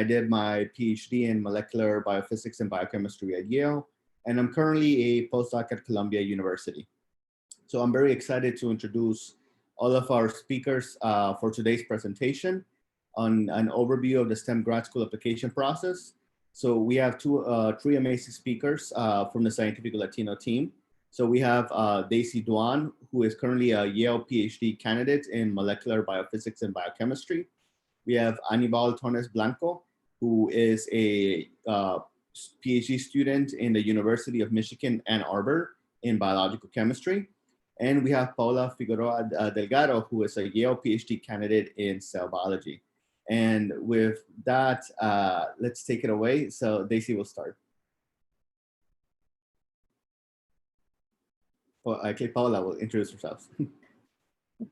I did my PhD in molecular biophysics and biochemistry at Yale, and I'm currently a postdoc at Columbia University. So I'm very excited to introduce all of our speakers for today's presentation on an overview of the STEM grad school application process. So we have three amazing speakers from the Científico Latino team. So we have Daisy Duan, who is currently a Yale PhD candidate in molecular biophysics and biochemistry. We have Aníbal Tornés Blanco, who is a PhD student in the University of Michigan, Ann Arbor in biological chemistry. And we have Paola Figueroa Delgado, who is a Yale PhD candidate in cell biology. And with that, let's take it away. So Daisy will start. Well, okay, Paola will introduce herself.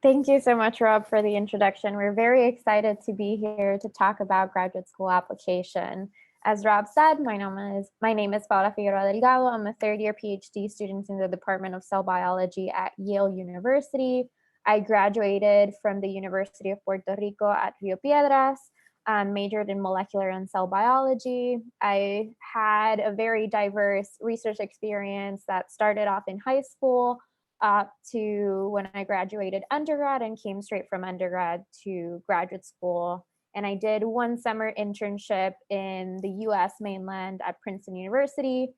Thank you so much, Rob, for the introduction. We're very excited to be here to talk about graduate school application. As Rob said, my name is Paola Figueroa Delgado. I'm a third-year PhD student in the Department of Cell Biology at Yale University. I graduated from the University of Puerto Rico at Rio Piedras and majored in molecular and cell biology. I had a very diverse research experience that started off in high school up to when I graduated undergrad and came straight from undergrad to graduate school. And I did one summer internship in the US mainland at Princeton University.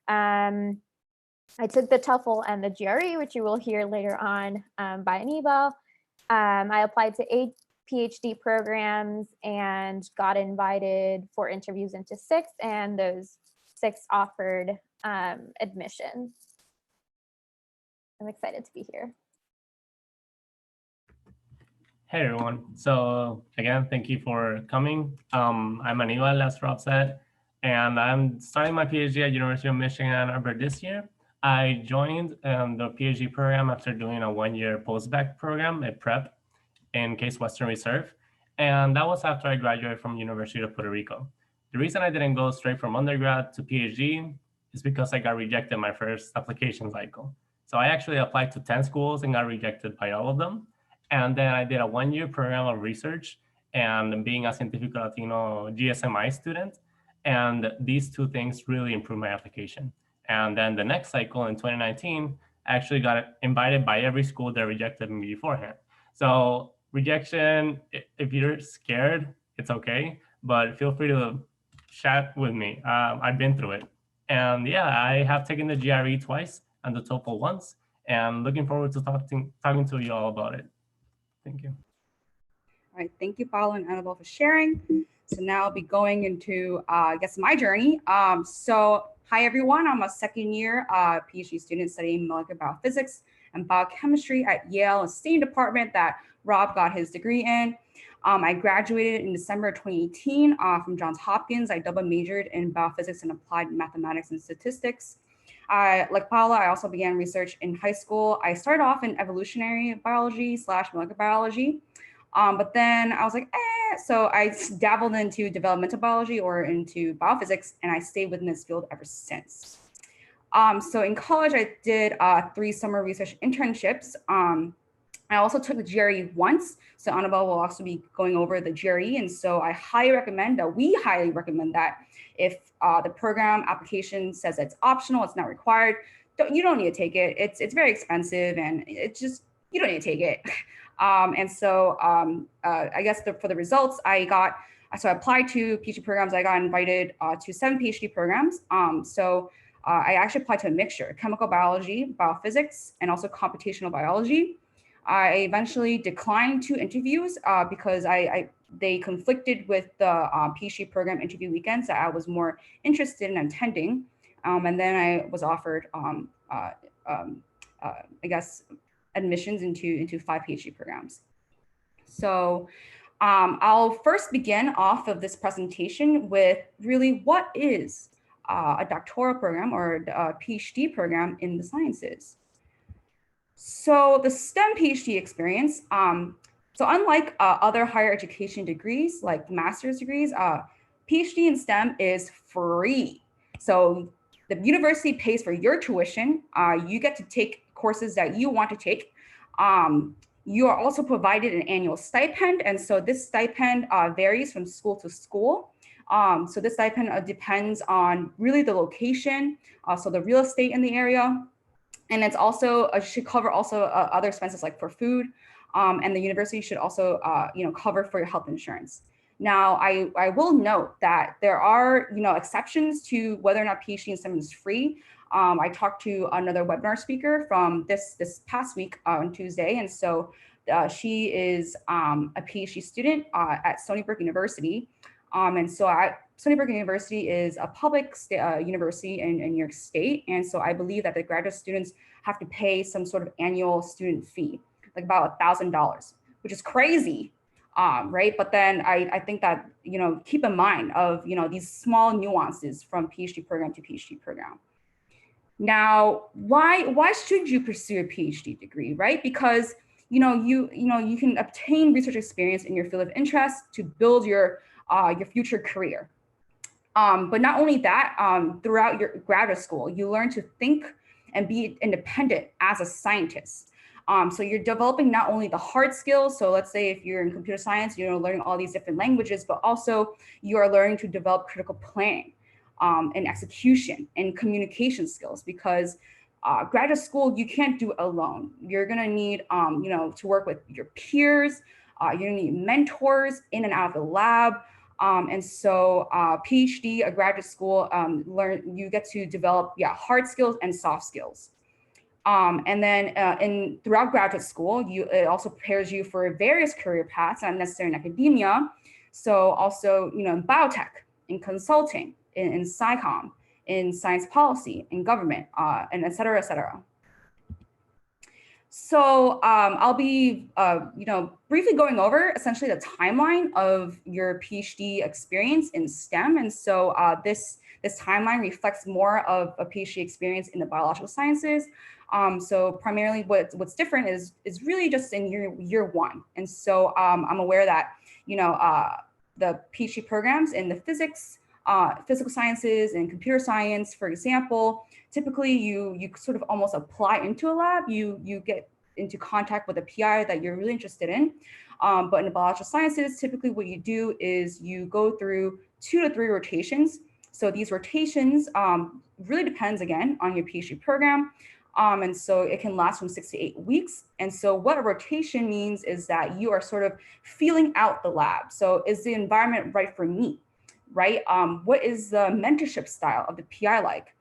I took the TOEFL and the GRE, which you will hear later on by Aníbal. I applied to 8 PhD programs and got invited for interviews into 6, and those 6 offered admission. I'm excited to be here. Hey everyone. So again, thank you for coming. I'm Aníbal, as Rob said, and I'm starting my PhD at University of Michigan, Ann Arbor this year. I joined the PhD program after doing a 1-year post-bac program at prep in Case Western Reserve. And that was after I graduated from University of Puerto Rico. The reason I didn't go straight from undergrad to PhD is because I got rejected my first application cycle. So I actually applied to 10 schools and got rejected by all of them. And then I did a 1-year program of research and being a Científico Latino GSMI student. And these 2 things really improved my application. And then the next cycle in 2019, I actually got invited by every school that rejected me beforehand. So rejection, if you're scared, it's okay, but feel free to chat with me. I've been through it. And yeah, I have taken the GRE twice and the TOEFL once, and looking forward to talking to you all about it. Thank you. All right, thank you, Paola and Aníbal, for sharing. So now I'll be going into, I guess, my journey. So hi, everyone. I'm a 2nd-year PhD student studying molecular biophysics and biochemistry at Yale, a STEAM department that Rob got his degree in. I graduated in December 2018 from Johns Hopkins. I double majored in biophysics and applied mathematics and statistics. Like Paola, I also began research in high school. I started off in evolutionary biology / molecular biology, but then I was like, so I dabbled into developmental biology or into biophysics, and I stayed within this field ever since. So in college, I did 3 summer research internships. I also took the GRE once, so Aníbal will also be going over the GRE, and so I highly recommend that, we highly recommend that if the program application says it's optional, it's not required, you don't need to take it. It's very expensive, and it's just, you don't need to take it. And so I guess for the results, I applied to PhD programs. I got invited to 7 PhD programs. I actually applied to a mixture: chemical biology, biophysics, and also computational biology. I eventually declined 2 interviews because they conflicted with the PhD program interview weekends that I was more interested in attending. And then I was offered, I guess, admissions into 5 PhD programs. So I'll first begin off of this presentation with really what is a doctoral program or a PhD program in the sciences. So the STEM PhD experience, so unlike other higher education degrees like master's degrees, PhD in STEM is free. So the university pays for your tuition. You get to take courses that you want to take. You are also provided an annual stipend. And so this stipend varies from school to school. So this stipend depends on really the location, so the real estate in the area. And it's also should cover also other expenses like for food, and the university should also cover for your health insurance. Now, I will note that there are exceptions to whether or not PhD in STEM is free. I talked to another webinar speaker from this past week on Tuesday, and so she is a PhD student at Stony Brook University. And so Stony Brook University is a public university in New York State. And so I believe that the graduate students have to pay some sort of annual student fee, like about $1,000, which is crazy, right? But then I think that, keep in mind of, these small nuances from PhD program to PhD program. Now, why should you pursue a PhD degree, right? Because, you can obtain research experience in your field of interest to build your future career. But not only that, throughout your graduate school, you learn to think and be independent as a scientist. So you're developing not only the hard skills, so let's say if you're in computer science, you're learning all these different languages, but also you are learning to develop critical planning and execution and communication skills, because graduate school, you can't do it alone. You're gonna need to work with your peers, you're gonna need mentors in and out of the lab. And so PhD, a graduate school, you get to develop hard skills and soft skills. And then throughout graduate school, it also prepares you for various career paths, not necessarily in academia. So also, in biotech, in consulting, in SciComm, in science policy, in government, and et cetera, et cetera. So I'll be, briefly going over essentially the timeline of your PhD experience in STEM. And so this timeline reflects more of a PhD experience in the biological sciences. So primarily what's different is really just in year one. And so I'm aware that, the PhD programs in the physical sciences and computer science, for example, typically you sort of almost apply into a lab, you get into contact with a PI that you're really interested in. But in the biological sciences, typically what you do is you go through 2 to 3 rotations. So these rotations really depends again on your PhD program. And so it can last from 6 to 8 weeks. And so what a rotation means is that you are sort of feeling out the lab. So is the environment right for me, right? What is the mentorship style of the PI like?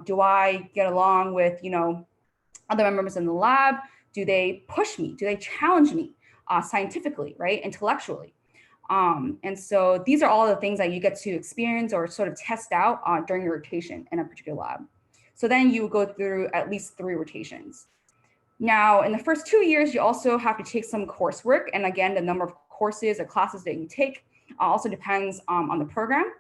Do I get along with, other members in the lab? Do they push me? Do they challenge me scientifically, right? Intellectually? And so these are all the things that you get to experience or sort of test out during your rotation in a particular lab. So then you go through at least 3 rotations. Now, in the first 2 years, you also have to take some coursework. And again, the number of courses or classes that you take also depends on the program.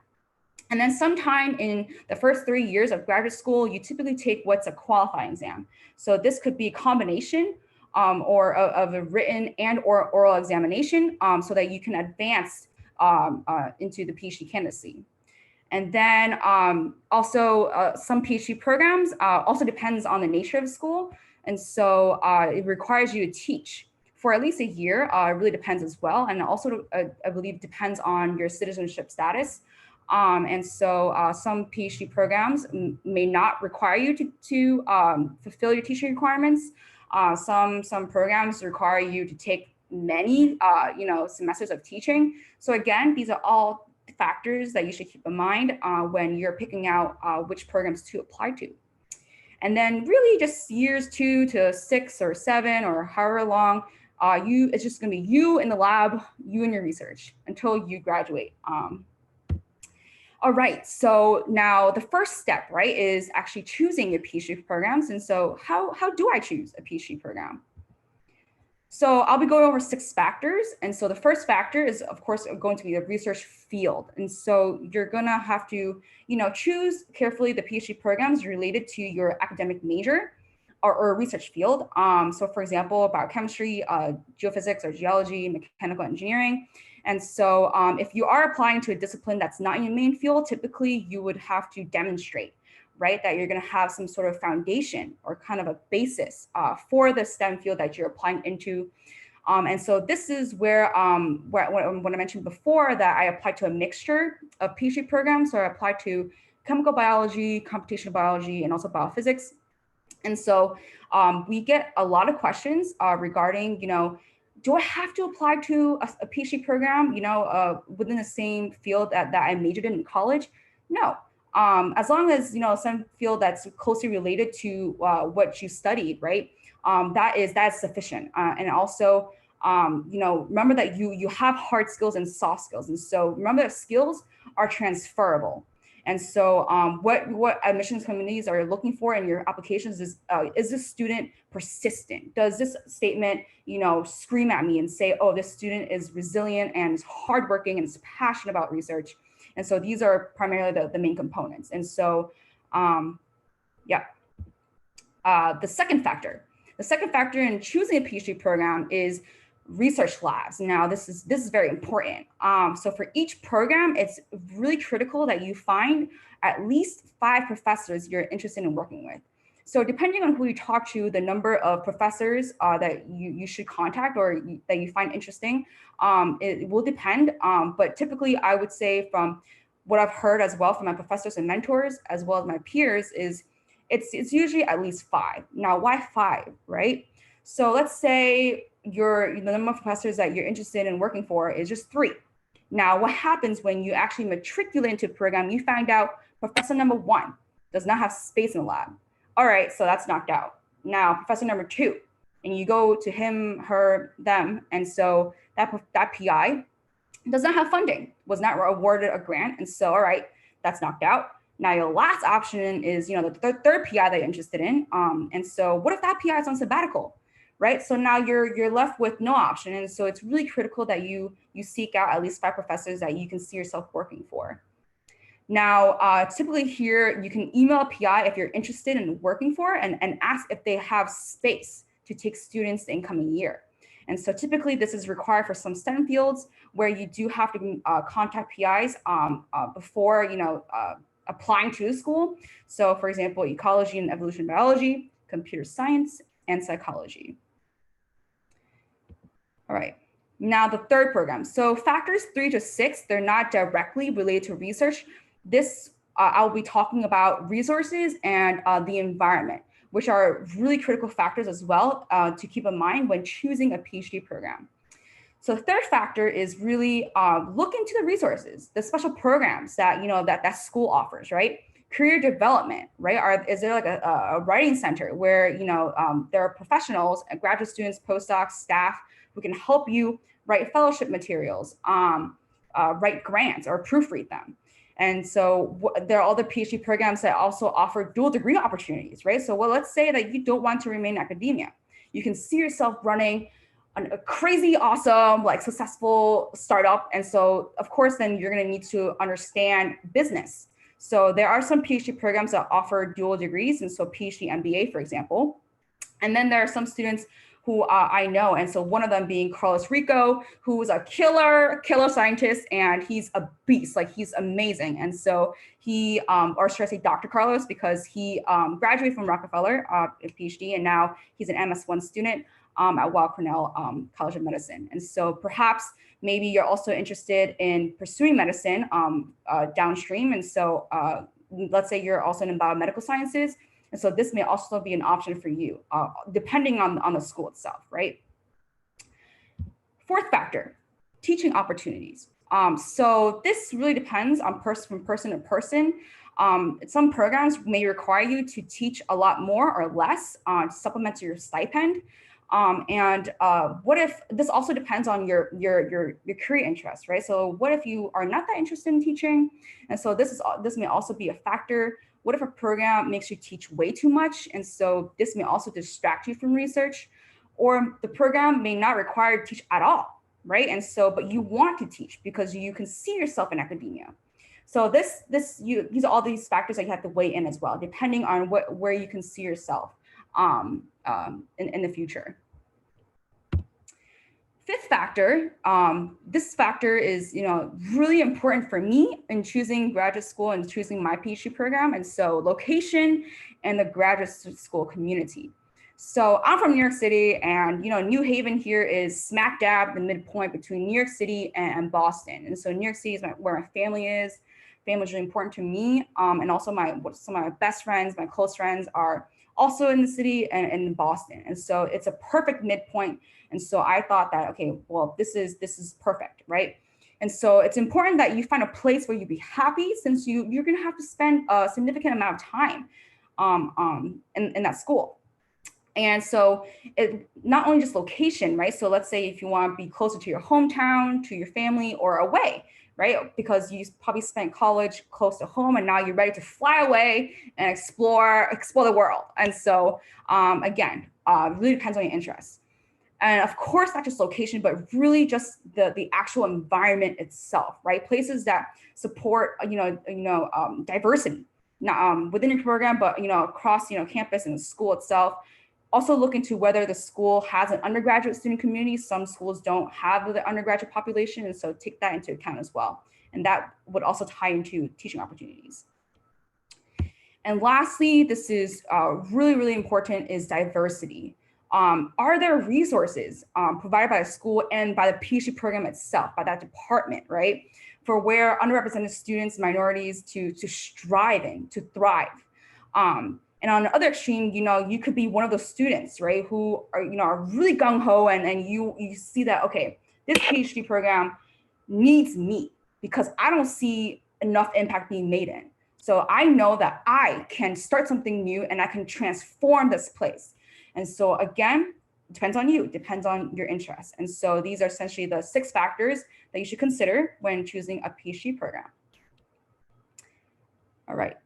And then sometime in the first 3 years of graduate school, you typically take what's a qualifying exam. So this could be a combination or of a written and or oral examination so that you can advance into the PhD candidacy. And then also some PhD programs also depends on the nature of the school. And so it requires you to teach for at least a year. It really depends as well. And also, I believe, depends on your citizenship status. And so some PhD programs may not require you to fulfill your teaching requirements. Some programs require you to take many semesters of teaching. So again, these are all factors that you should keep in mind when you're picking out which programs to apply to. And then really just years 2 to 6 or 7 or however long, it's just gonna be you in the lab, you and your research until you graduate. All right, so now the first step, right, is actually choosing your PhD programs. And so how do I choose a PhD program? So I'll be going over 6 factors. And so the first factor is, of course, going to be the research field. And so you're gonna have to, choose carefully the PhD programs related to your academic major or research field. So for example, biochemistry, geophysics or geology, mechanical engineering. And so if you are applying to a discipline that's not in your main field, typically you would have to demonstrate, right, that you're going to have some sort of foundation or kind of a basis for the STEM field that you're applying into. And so this is where when I mentioned before that I applied to a mixture of PhD programs. So I applied to chemical biology, computational biology, and also biophysics. And so we get a lot of questions regarding, do I have to apply to a PhD program, within the same field that I majored in college? No. As long as, some field that's closely related to what you studied, right? That's sufficient. And also, remember that you have hard skills and soft skills. And so remember that skills are transferable. And so what admissions committees are looking for in your applications is this student persistent? Does this statement, scream at me and say, oh, this student is resilient and is hardworking and is passionate about research? And so these are primarily the main components. And so, the second factor in choosing a PhD program is research labs. Now, this is very important. So for each program, it's really critical that you find at least 5 professors you're interested in working with. So depending on who you talk to, the number of professors that you should contact or that you find interesting, it will depend. But typically, I would say from what I've heard as well from my professors and mentors, as well as my peers, is it's usually at least 5. Now, why 5, right? So let's say the number of professors that you're interested in working for is just 3. Now, what happens when you actually matriculate into a program, you find out professor number 1 does not have space in the lab. All right, so that's knocked out. Now, professor number 2, and you go to him, her, them, and so that PI does not have funding, was not awarded a grant, and so, all right, that's knocked out. Now, your last option is, the third PI that you're interested in, and so what if that PI is on sabbatical? Right, so now you're left with no option, and so it's really critical that you seek out at least 5 professors that you can see yourself working for. Now, typically here you can email a PI if you're interested in working for and ask if they have space to take students the incoming year. And so typically this is required for some STEM fields where you do have to contact PIs before applying to the school. So for example, ecology and evolution biology, computer science, and psychology. All right, now the third program. So factors 3 to 6, they're not directly related to research. This, I'll be talking about resources and the environment, which are really critical factors as well to keep in mind when choosing a PhD program. So the third factor is really look into the resources, the special programs that, that school offers, right? Career development, right? Is there like a writing center where, there are professionals, graduate students, postdocs, staff who can help you write fellowship materials, write grants or proofread them. And so there are other PhD programs that also offer dual degree opportunities, right? So let's say that you don't want to remain in academia. You can see yourself running a crazy, awesome, successful startup. And so of course, then you're gonna need to understand business. So there are some PhD programs that offer dual degrees. And so PhD MBA, for example. And then there are some students who I know. And so one of them being Carlos Rico, who is a killer scientist, and he's a beast, he's amazing. And so he, or should I say Dr. Carlos, because he graduated from Rockefeller, a PhD, and now he's an MS1 student at Weill Cornell College of Medicine. And so perhaps maybe you're also interested in pursuing medicine downstream. And so let's say you're also in biomedical sciences. And so this may also be an option for you, depending on the school itself, right? Fourth factor, teaching opportunities. So this really depends on from person to person. Some programs may require you to teach a lot more or less to supplement your stipend. What if this also depends on your career interest, right? So what if you are not that interested in teaching? And so this may also be a factor. What if a program makes you teach way too much? And so this may also distract you from research, or the program may not require you to teach at all, right? And so, but you want to teach because you can see yourself in academia. So these are all these factors that you have to weigh in as well, depending on where you can see yourself in the future. Fifth factor, this factor is really important for me in choosing graduate school and choosing my PhD program. And so location and the graduate school community. So I'm from New York City, and New Haven here is smack dab the midpoint between New York City and Boston. And so New York City is where my family is. Family is really important to me, and also some of my best friends, my close friends, are also in the city and in Boston. And so it's a perfect midpoint. And so I thought that, okay, well, this is perfect, right? And so it's important that you find a place where you'd be happy, since you're going to have to spend a significant amount of time in that school. And so it not only just location, right? So let's say if you want to be closer to your hometown, to your family, or away, right? Because you probably spent college close to home, and now you're ready to fly away and explore the world. And so again, really depends on your interests. And of course, not just location, but really just the actual environment itself, right? Places that support diversity, not within your program, but across campus and the school itself. Also look into whether the school has an undergraduate student community. Some schools don't have the undergraduate population, and so take that into account as well. And that would also tie into teaching opportunities. And lastly, this is really, really important, is diversity. Are there resources provided by the school and by the PhD program itself, by that department, right? For where underrepresented students, minorities to strive in, to thrive. And on the other extreme, you could be one of those students, right, who are really gung-ho, and you see that, okay, this PhD program needs me because I don't see enough impact being made in. So I know that I can start something new and I can transform this place. And so again, it depends on you, depends on your interests. And so these are essentially the 6 factors that you should consider when choosing a PhD program. All right.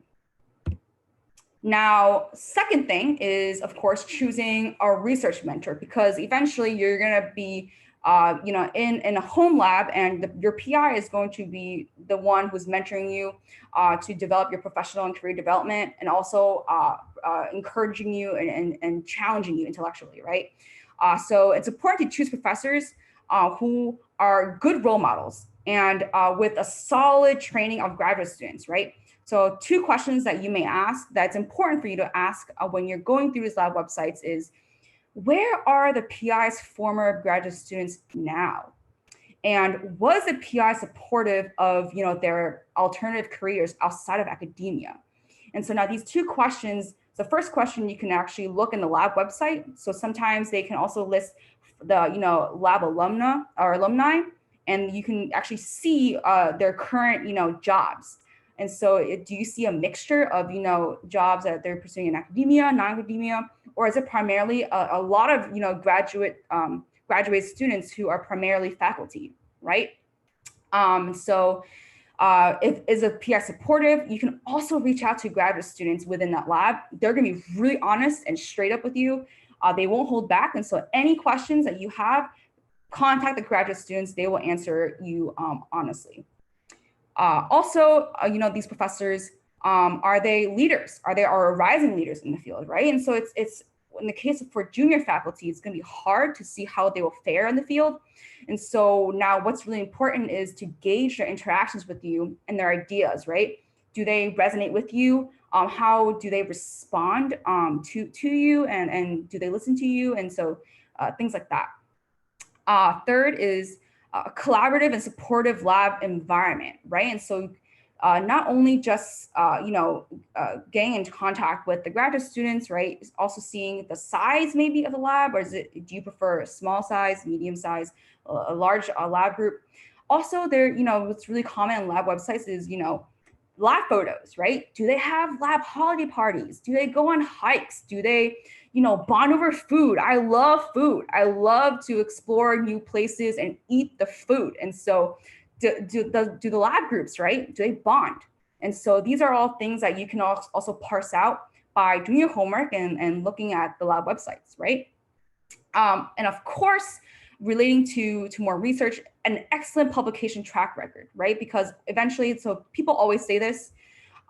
Now, second thing is, of course, choosing a research mentor, because eventually you're going to be, in a home lab, and your PI is going to be the one who's mentoring you to develop your professional and career development, and also encouraging you and challenging you intellectually, right? So it's important to choose professors who are good role models and with a solid training of graduate students, right? So 2 questions that you may ask that's important for you to ask when you're going through these lab websites is, where are the PI's former graduate students now? And was the PI supportive of their alternative careers outside of academia? And so now these 2 questions, the first question you can actually look in the lab website. So sometimes they can also list the lab alumni, and you can actually see their current jobs. And so do you see a mixture of, jobs that they're pursuing in academia, non-academia, or is it primarily a lot of, graduate students who are primarily faculty, right? If is a PI supportive, you can also reach out to graduate students within that lab. They're gonna be really honest and straight up with you. They won't hold back. And so any questions that you have, contact the graduate students, they will answer you honestly. Also, these professors, are they leaders? Are they rising leaders in the field, right? And so it's in the case of for junior faculty, it's going to be hard to see how they will fare in the field. And so now what's really important is to gauge their interactions with you and their ideas, right? Do they resonate with you? How do they respond to you, and do they listen to you? And so things like that. Third is a collaborative and supportive lab environment, right? And so not only just, getting into contact with the graduate students, right? Also seeing the size maybe of the lab, or do you prefer a small size, medium size, a large lab group? Also there, what's really common on lab websites is, lab photos, right? Do they have lab holiday parties? Do they go on hikes? Do they, bond over food? I love food. I love to explore new places and eat the food. And so do the lab groups, right? Do they bond? And so these are all things that you can also parse out by doing your homework and looking at the lab websites, right? And of course, relating to more research, an excellent publication track record, right? Because eventually, so people always say this,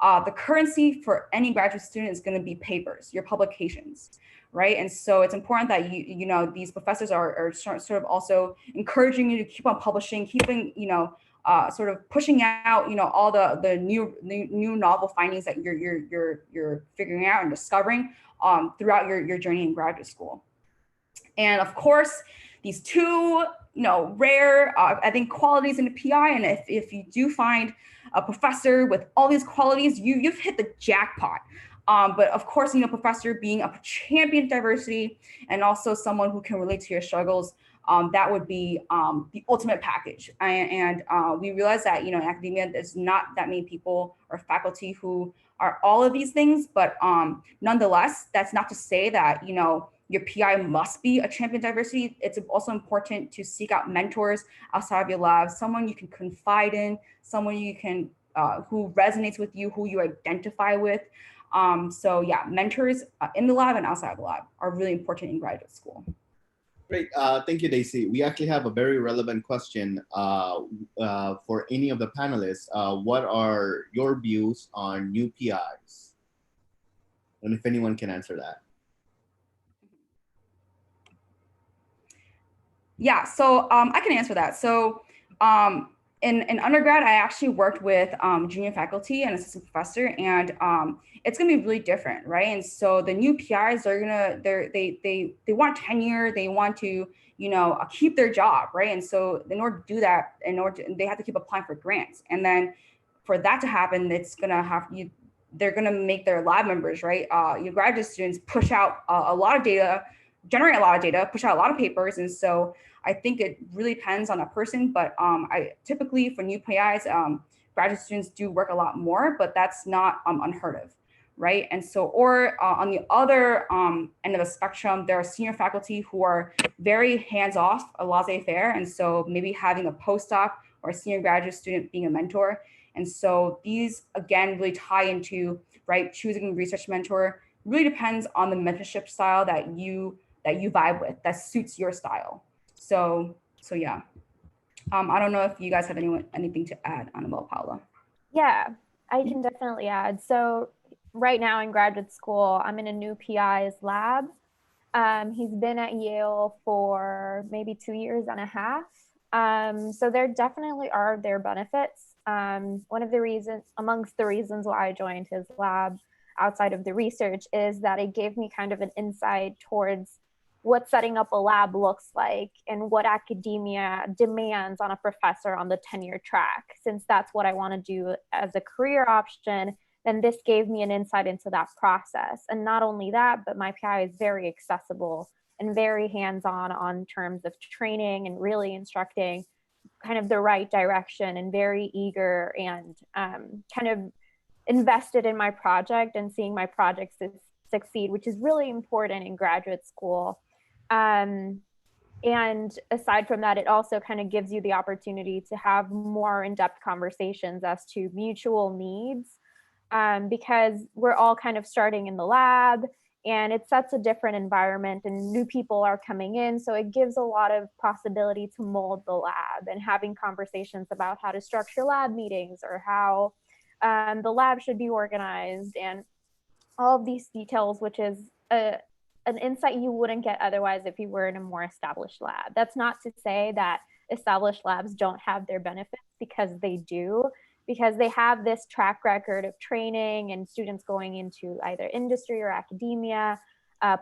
the currency for any graduate student is going to be papers, your publications, right? And so it's important that these professors are sort of also encouraging you to keep on publishing, keeping sort of pushing out, all the new novel findings that you're figuring out and discovering throughout your journey in graduate school. And of course, these two, rare, I think, qualities in a PI. And if you do find a professor with all these qualities, you've hit the jackpot. But of course, professor being a champion of diversity and also someone who can relate to your struggles, that would be the ultimate package. And we realize that, in academia, there's not that many people or faculty who are all of these things, but nonetheless, that's not to say that, your PI must be a champion of diversity. It's also important to seek out mentors outside of your lab, someone you can confide in, someone you can, who resonates with you, who you identify with. So yeah, mentors in the lab and outside of the lab are really important in graduate school. Great, thank you, Daisy. We actually have a very relevant question for any of the panelists. What are your views on new PIs? And if anyone can answer that. Yeah, so I can answer that. So in undergrad, I actually worked with junior faculty and assistant professor, and it's gonna be really different, right? And so the new PIs, they want tenure, they want to, keep their job, right? And so in order to do that, they have to keep applying for grants, and then for that to happen, it's gonna have they're gonna make their lab members, right? Your graduate students push out a lot of data, generate a lot of data, push out a lot of papers, and so I think it really depends on a person, but I typically for new PIs, graduate students do work a lot more, but that's not unheard of, right? And so, or on the other end of the spectrum, there are senior faculty who are very hands-off, a laissez-faire, and so maybe having a postdoc or a senior graduate student being a mentor. And so these, again, really tie into, right, choosing a research mentor really depends on the mentorship style that you vibe with, that suits your style. So yeah. I don't know if you guys have anything to add, Aníbal, Paola. Yeah, I can definitely add. So right now in graduate school, I'm in a new PI's lab. He's been at Yale for maybe 2.5 years. So there definitely are their benefits. One of the reasons, amongst the reasons why I joined his lab outside of the research, is that it gave me kind of an insight towards what setting up a lab looks like and what academia demands on a professor on the tenure track. Since that's what I want to do as a career option, then this gave me an insight into that process. And not only that, but my PI is very accessible and very hands-on on terms of training and really instructing kind of the right direction, and very eager and kind of invested in my project and seeing my project succeed, which is really important in graduate school. And aside from that, it also kind of gives you the opportunity to have more in-depth conversations as to mutual needs, because we're all kind of starting in the lab, and it sets a different environment and new people are coming in. So it gives a lot of possibility to mold the lab and having conversations about how to structure lab meetings or how the lab should be organized and all of these details, which is an insight you wouldn't get otherwise if you were in a more established lab. That's not to say that established labs don't have their benefits, because they do, because they have this track record of training and students going into either industry or academia,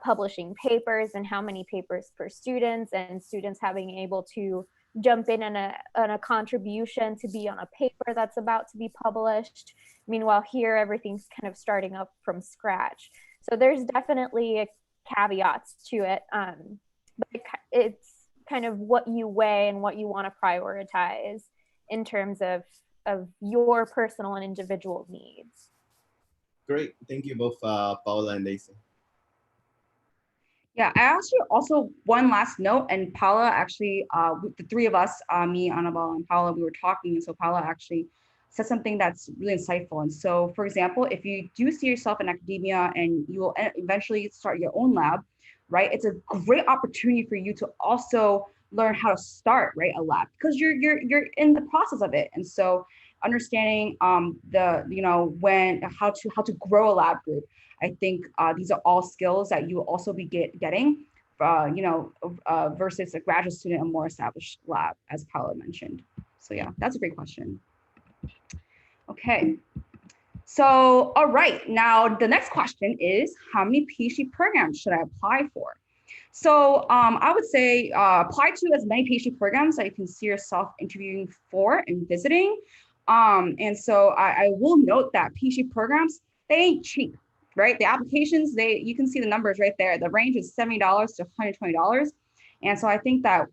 publishing papers and how many papers per student, and students having able to jump in on a contribution to be on a paper that's about to be published. Meanwhile, here, everything's kind of starting up from scratch. So there's definitely caveats to it, but it's kind of what you weigh and what you want to prioritize in terms of your personal and individual needs. Great, thank you both, Paola and Daisy. Yeah, I actually also one last note, and Paola actually, the three of us, me, Aníbal, and Paola, we were talking, and so Paola actually said something that's really insightful. And so, for example, if you do see yourself in academia and you will eventually start your own lab, right? It's a great opportunity for you to also learn how to start, right, a lab, because you're in the process of it. And so, understanding how to grow a lab group. I think these are all skills that you will also be getting, versus a graduate student in a more established lab, as Paola mentioned. So yeah, that's a great question. Okay. So, all right, now the next question is, how many PhD programs should I apply for? So I would say apply to as many PhD programs that you can see yourself interviewing for and visiting. And so I will note that PhD programs, they ain't cheap, right? The applications, you can see the numbers right there. The range is $70 to $120. And so I think that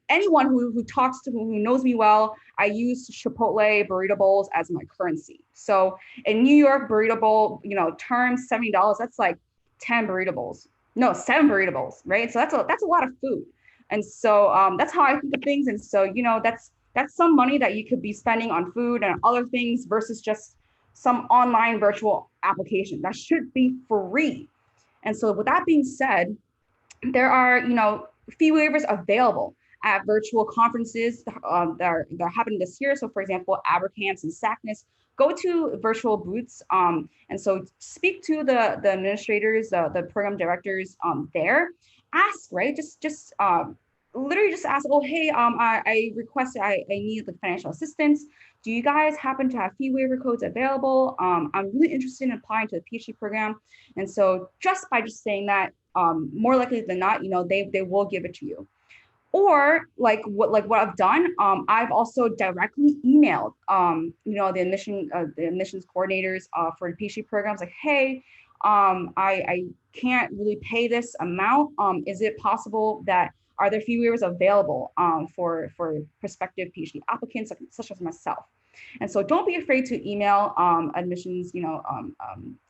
anyone who talks to, who knows me well, I use Chipotle burrito bowls as my currency. So in New York, burrito bowl, terms $70, that's like 10 burrito bowls. No, 7 burrito bowls, right? So that's a lot of food. And so that's how I think of things. And so, that's some money that you could be spending on food and other things versus just some online virtual application that should be free. And so with that being said, there are, fee waivers available at virtual conferences that are happening this year. So for example, Abercants and SACNAS, go to virtual booths. And so speak to the administrators, the program directors there. Ask, right? Just literally just ask, oh, hey, I requested, I need the financial assistance. Do you guys happen to have fee waiver codes available? I'm really interested in applying to the PhD program. And so just by saying that, more likely than not, they will give it to you. Or like what I've done, I've also directly emailed, the admissions coordinators for the PhD programs, like, hey, I can't really pay this amount. Is it possible that, are there fee waivers available for prospective PhD applicants such as myself? And so don't be afraid to email admissions,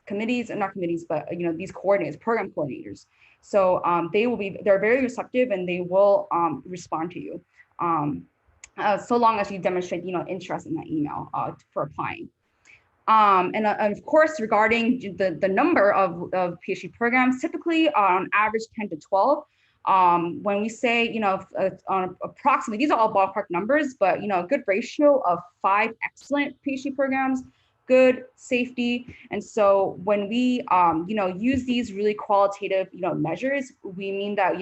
committees, and not committees, but these coordinators, program coordinators. So they're very receptive and they will respond to you so long as you demonstrate, interest in that email for applying. And of course, regarding the number of PhD programs, typically on average 10 to 12. When we say, on approximately, these are all ballpark numbers, but, a good ratio of 5 excellent PhD programs, good safety. And so when we, use these really qualitative, measures, we mean that,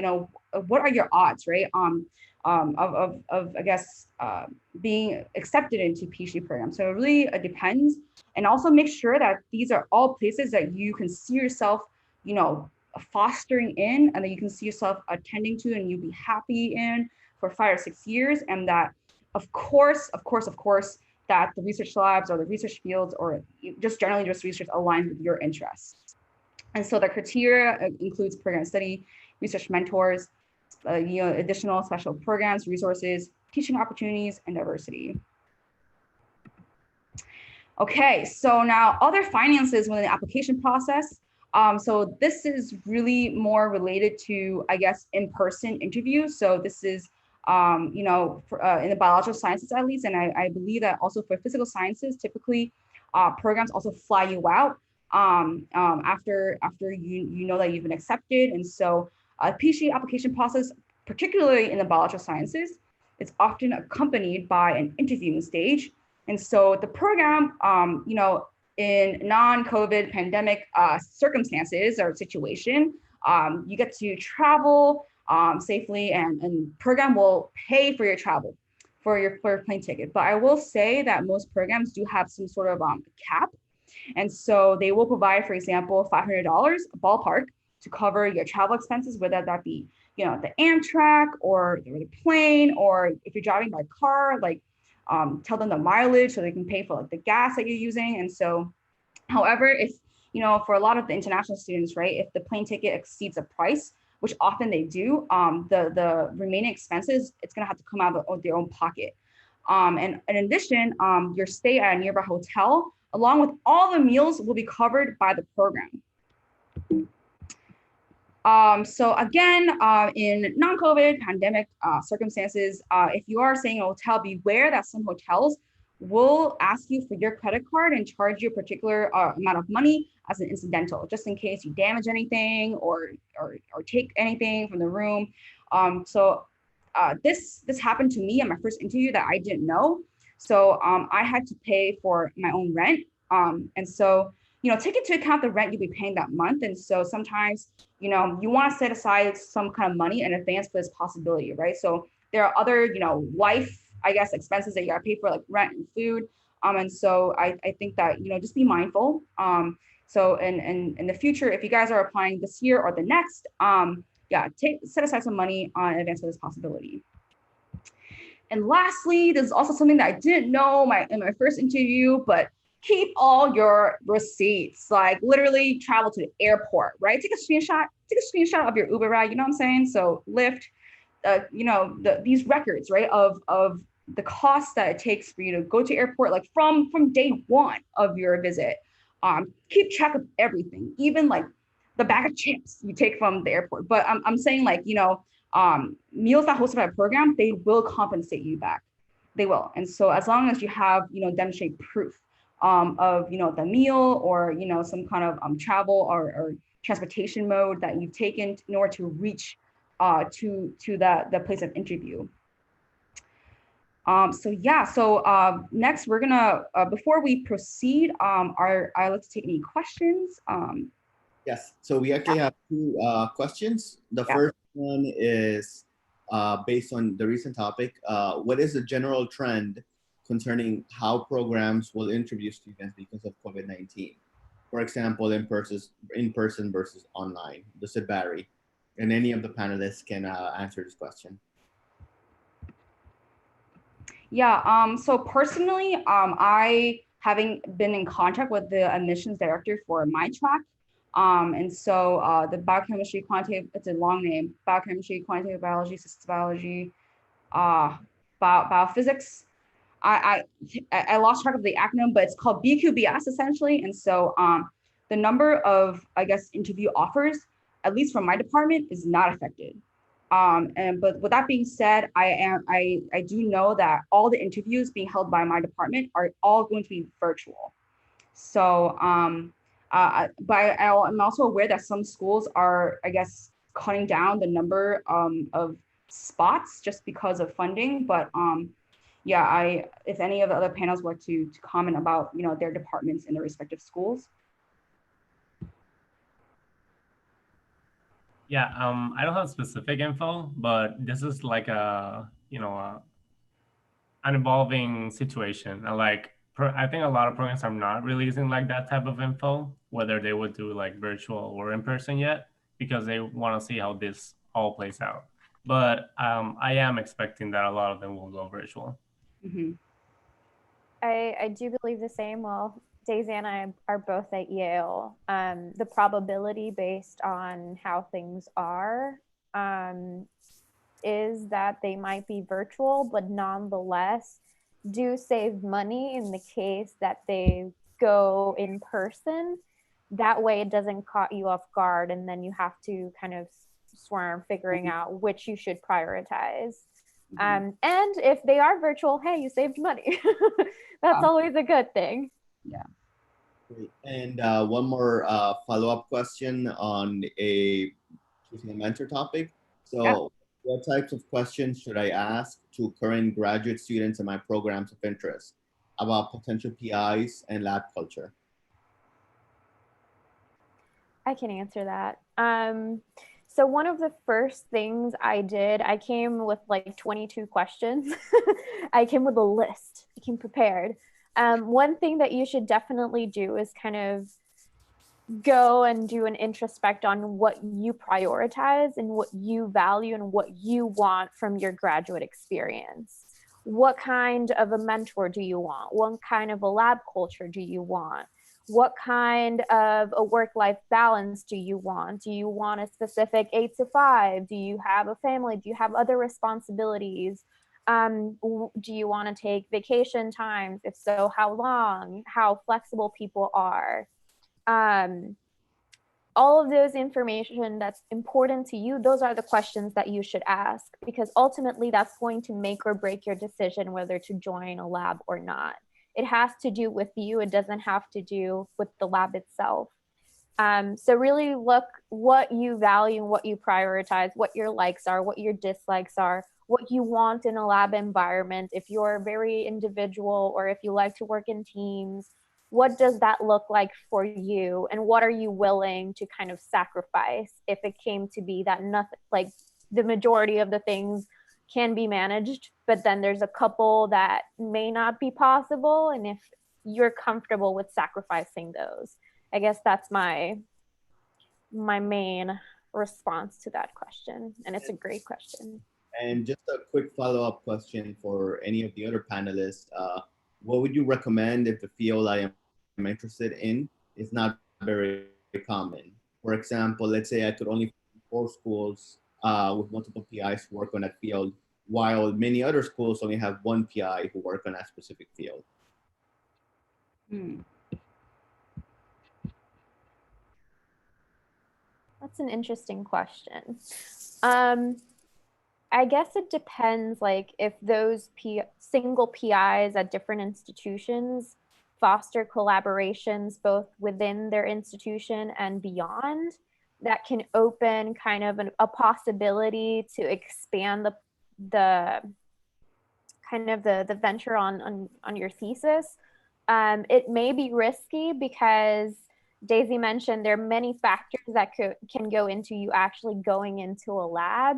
what are your odds, right? Of I guess, being accepted into PhD programs. So it really depends. And also make sure that these are all places that you can see yourself, fostering in, and that you can see yourself attending to, and you'll be happy in for 5 or 6 years. And that, of course, that the research labs or the research fields or just generally just research aligns with your interests. And so the criteria includes program study, research mentors, additional special programs, resources, teaching opportunities, and diversity. Okay, so now other finances within the application process. So this is really more related to, I guess, in-person interviews. So this is, in the biological sciences at least, and I believe that also for physical sciences, typically programs also fly you out after you know that you've been accepted. And so a PhD application process, particularly in the biological sciences, is often accompanied by an interviewing stage. And so the program, in non-COVID pandemic circumstances or situation, you get to travel safely, and program will pay for your travel, for your plane ticket. But I will say that most programs do have some sort of cap. And so they will provide, for example, $500 ballpark to cover your travel expenses, whether that be, the Amtrak or the plane, or if you're driving by car, like tell them the mileage so they can pay for like the gas that you're using. And so, however, if, for a lot of the international students, right, if the plane ticket exceeds a price, which often they do, the remaining expenses, it's gonna have to come out of their own pocket. And in addition, your stay at a nearby hotel, along with all the meals, will be covered by the program. So again, in non-COVID pandemic circumstances, if you are staying in a hotel, beware that some hotels will ask you for your credit card and charge you a particular amount of money as an incidental, just in case you damage anything or take anything from the room. So this happened to me in my first interview that I didn't know. So I had to pay for my own rent. And so, take into account the rent you'll be paying that month. And so sometimes, you want to set aside some kind of money in advance for this possibility, right? So there are other, life I guess, expenses that you gotta pay for, like rent and food. And so I think that, just be mindful. So in the future, if you guys are applying this year or the next, set aside some money in advance for this possibility. And lastly, there's also something that I didn't know in my first interview, but keep all your receipts. Like literally travel to the airport, right? Take a screenshot of your Uber ride, you know what I'm saying? So Lyft, these records, right, of the cost that it takes for you to go to airport, like from day one of your visit. Keep track of everything, even like the bag of chips you take from the airport. But I'm saying, like, meals that hosted by a program, they will compensate you back. They will. And so as long as you have, demonstrate proof of, the meal or, some kind of travel or transportation mode that you've taken in order to reach to the place of interview. So next we're gonna, before we proceed, I'd like to take any questions. Yes, so we actually have two questions. The first one is based on the recent topic. What is the general trend concerning how programs will interview students because of COVID-19? For example, in person versus online. Does it vary? And any of the panelists can answer this question. Yeah, so personally, I, having been in contact with the admissions director for my track, and so the biochemistry, quantitative, it's a long name, biochemistry, quantitative biology, systems biology, biophysics. I lost track of the acronym, but it's called BQBS essentially. And so the number of, I guess, interview offers, at least from my department, is not affected. But with that being said, I do know that all the interviews being held by my department are all going to be virtual. So, but I'm also aware that some schools are, I guess, cutting down the number of spots just because of funding. But yeah, if any of the other panels were to comment about, their departments in their respective schools. Yeah, I don't have specific info, but this is like an evolving situation. And like, I think a lot of programs are not releasing like that type of info, whether they would do like virtual or in person yet, because they want to see how this all plays out. But I am expecting that a lot of them will go virtual. Mm-hmm. I do believe the same. Well, Daisy and I are both at Yale. The probability based on how things are is that they might be virtual, but nonetheless do save money in the case that they go in person. That way it doesn't caught you off guard, and then you have to kind of swarm figuring out which you should prioritize. And if they are virtual, hey, you saved money. That's always a good thing. Yeah. Great. And one more follow-up question on choosing a mentor topic. So what types of questions should I ask to current graduate students in my programs of interest about potential PIs and lab culture? I can answer that. So one of the first things I did, I came with like 22 questions. I came with a list. I came prepared. One thing that you should definitely do is kind of go and do an introspect on what you prioritize and what you value and what you want from your graduate experience. What kind of a mentor do you want? What kind of a lab culture do you want? What kind of a work-life balance do you want? Do you want a specific 8 to 5? Do you have a family? Do you have other responsibilities? Do you want to take vacation times? If so, how long? How flexible people are? All of those information that's important to you, those are the questions that you should ask, because ultimately that's going to make or break your decision whether to join a lab or not. It has to do with you. It doesn't have to do with the lab itself. So really look what you value, what you prioritize, what your likes are, what your dislikes are, what you want in a lab environment. If you're very individual or if you like to work in teams, what does that look like for you? And what are you willing to kind of sacrifice if it came to be that nothing, like the majority of the things can be managed, but then there's a couple that may not be possible. And if you're comfortable with sacrificing those, I guess that's my main response to that question. And it's a great question. And just a quick follow-up question for any of the other panelists. What would you recommend if the field I am interested in is not very common? For example, let's say I could only find 4 schools with multiple PIs who work on that field, while many other schools only have 1 PI who work on that specific field. That's an interesting question. I guess it depends, like if those single PIs at different institutions foster collaborations both within their institution and beyond, that can open kind of a possibility to expand the kind of the venture on your thesis. It may be risky because Daisy mentioned there are many factors that can go into you actually going into a lab.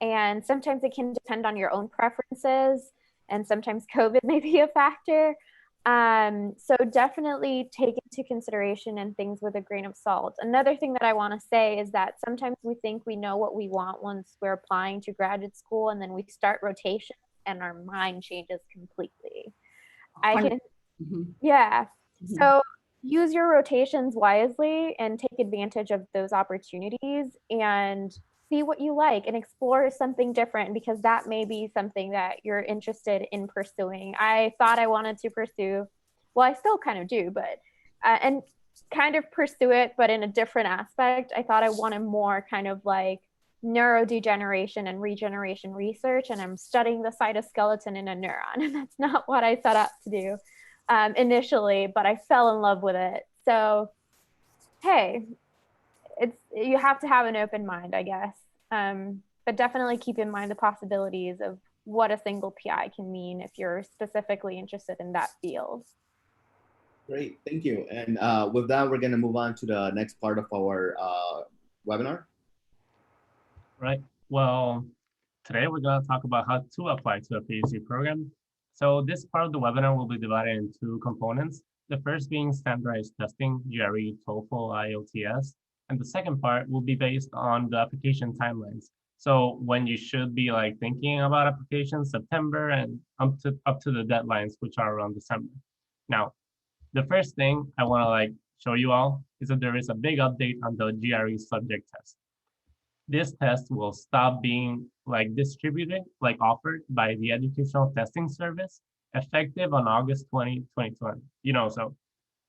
And sometimes it can depend on your own preferences, and sometimes COVID may be a factor. So definitely take into consideration and things with a grain of salt. Another thing that I want to say is that sometimes we think we know what we want once we're applying to graduate school, and then we start rotation and our mind changes completely. So use your rotations wisely and take advantage of those opportunities and see what you like and explore something different, because that may be something that you're interested in pursuing. I thought I wanted to pursue, well, I still kind of do, but, and kind of pursue it, but in a different aspect. I thought I wanted more kind of like neurodegeneration and regeneration research, and I'm studying the cytoskeleton in a neuron, and that's not what I set out to do initially, but I fell in love with it. So, hey, you have to have an open mind, I guess. But definitely keep in mind the possibilities of what a single PI can mean if you're specifically interested in that field. Great, thank you. And with that, we're gonna move on to the next part of our webinar. Right, well, today we're gonna talk about how to apply to a PhD program. So this part of the webinar will be divided into 2 components. The first being standardized testing, GRE, TOEFL, IELTS. And the second part will be based on the application timelines. So when you should be like thinking about applications, September, and up to the deadlines, which are around December. Now, the first thing I want to like show you all is that there is a big update on the GRE subject test. This test will stop being like distributed, like offered by the Educational Testing Service, effective on August 20, 2020. You know, so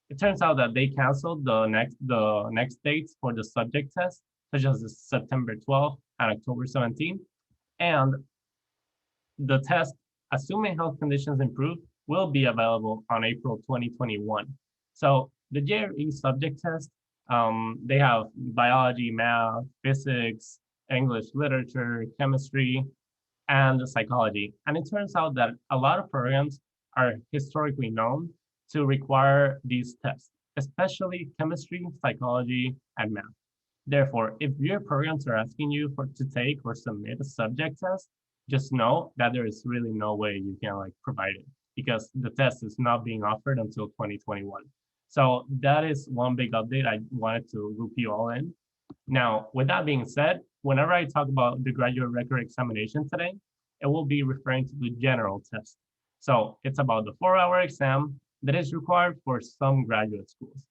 it turns out that they canceled the next dates for the subject test, such as September 12th and October 17th. And the test, assuming health conditions improve, will be available on April 2021. So the GRE subject test, they have biology, math, physics, English literature, chemistry, and psychology. And it turns out that a lot of programs are historically known to require these tests, especially chemistry, psychology, and math. Therefore, if your programs are asking you to take or submit a subject test, just know that there is really no way you can like provide it, because the test is not being offered until 2021. So that is one big update I wanted to loop you all in. Now, with that being said, whenever I talk about the graduate record examination today, it will be referring to the general test. So it's about the 4-hour exam that is required for some graduate schools.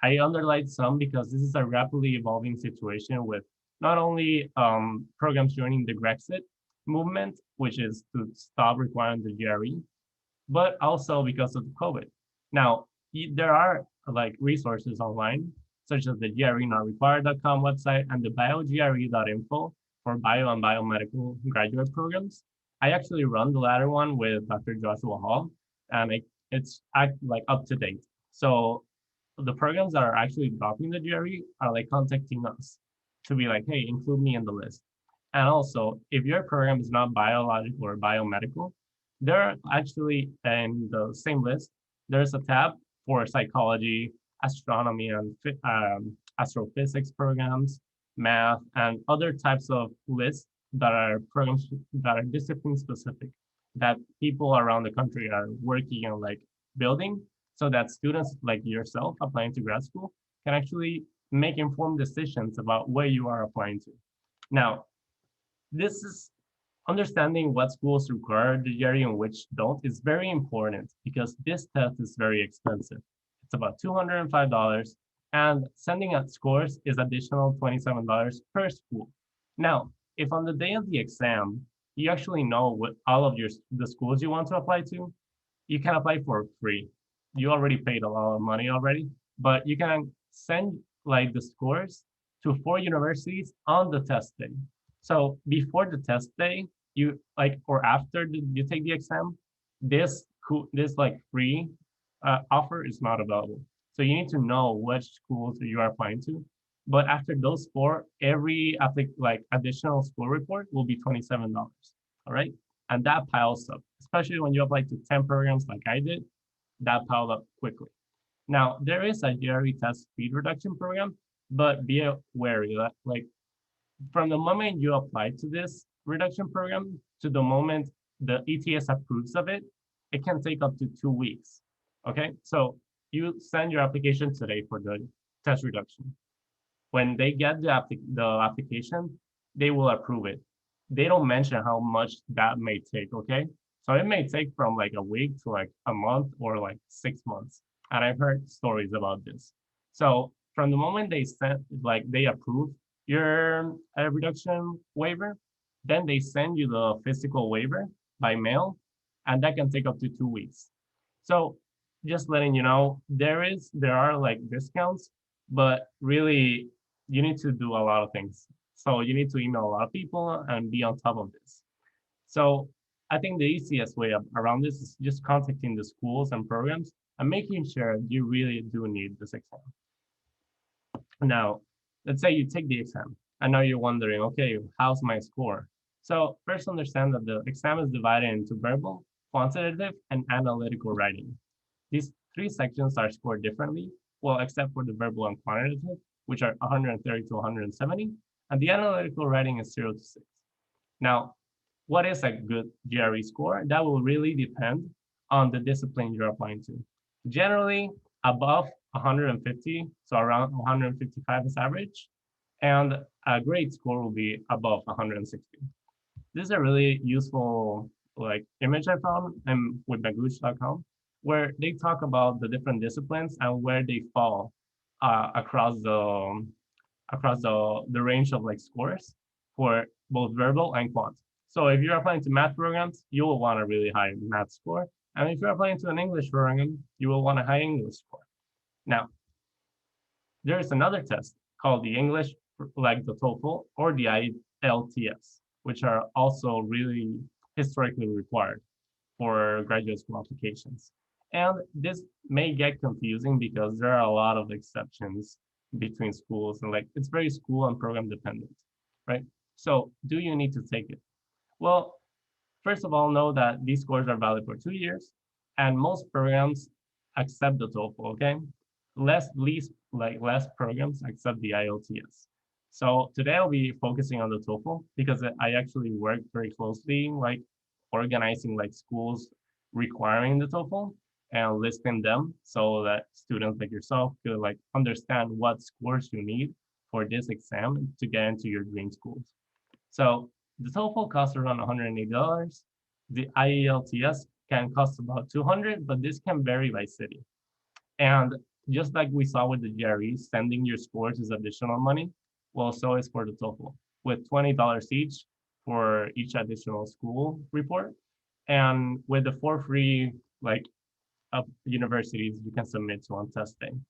I underlined some because this is a rapidly evolving situation with not only programs joining the Grexit movement, which is to stop requiring the GRE, but also because of COVID. Now, there are like resources online, such as the GREnotrequired.com website and the biogre.info for bio and biomedical graduate programs. I actually run the latter one with Dr. Joshua Hall, and it's like up to date. So the programs that are actually dropping the GRE are like contacting us to be like, hey, include me in the list. And also, if your program is not biological or biomedical, there are actually in the same list, there's a tab for psychology, astronomy, and astrophysics programs, math, and other types of lists that are programs that are discipline specific, that people around the country are working on like building, so that students like yourself applying to grad school can actually make informed decisions about where you are applying to. Now, this is understanding what schools require the GRE and which don't is very important because this test is very expensive. It's about $205, and sending out scores is additional $27 per school. Now, if on the day of the exam, you actually know what all of the schools you want to apply to, you can apply for free. You already paid a lot of money already, but you can send like the scores to 4 universities on the test day. So before the test day, you like, or after you take the exam, this like free offer is not available. So you need to know which schools you are applying to. But after those 4, every like additional school report will be $27. All right, and that piles up, especially when you apply to 10 programs like I did. That piled up quickly. Now there is a GRE test speed reduction program, but be wary that like from the moment you apply to this reduction program to the moment the ETS approves of it, it can take up to 2 weeks. Okay, so you send your application today for the test reduction. When they get the application, they will approve it. They don't mention how much that may take, okay? So it may take from like a week to like a month or like 6 months. And I've heard stories about this. So from the moment they send, like they approve your reduction waiver, then they send you the physical waiver by mail, and that can take up to 2 weeks. So just letting you know, there are like discounts, but really you need to do a lot of things. So you need to email a lot of people and be on top of this. So I think the easiest way around this is just contacting the schools and programs and making sure you really do need this exam. Now, let's say you take the exam. I know you're wondering, okay, how's my score? So first understand that the exam is divided into verbal, quantitative, and analytical writing. These 3 sections are scored differently, well, except for the verbal and quantitative, which are 130 to 170, and the analytical writing is 0 to 6. Now, what is a good GRE score? That will really depend on the discipline you're applying to. Generally, above 150, so around 155 is average, and a great score will be above 160. This is a really useful like image I found with Bagooch.com, where they talk about the different disciplines and where they fall across the range of like scores for both verbal and quant. So if you're applying to math programs, you will want a really high math score. And if you're applying to an English program, you will want a high English score. Now, there's another test called the English, like the TOEFL or the IELTS, which are also really historically required for graduate school applications. And this may get confusing because there are a lot of exceptions between schools and like it's very school and program dependent, right? So do you need to take it? Well, first of all, know that these scores are valid for 2 years and most programs accept the TOEFL, okay? Less programs accept the IELTS. So today I'll be focusing on the TOEFL because I actually work very closely, like organizing like schools requiring the TOEFL and listing them so that students like yourself could like understand what scores you need for this exam to get into your dream schools. So the TOEFL costs around $180. The IELTS can cost about $200, but this can vary by city. And just like we saw with the GRE, sending your scores is additional money. Well, so is for the TOEFL, with $20 each for each additional school report. And with the 4 free like universities you can submit to on testing.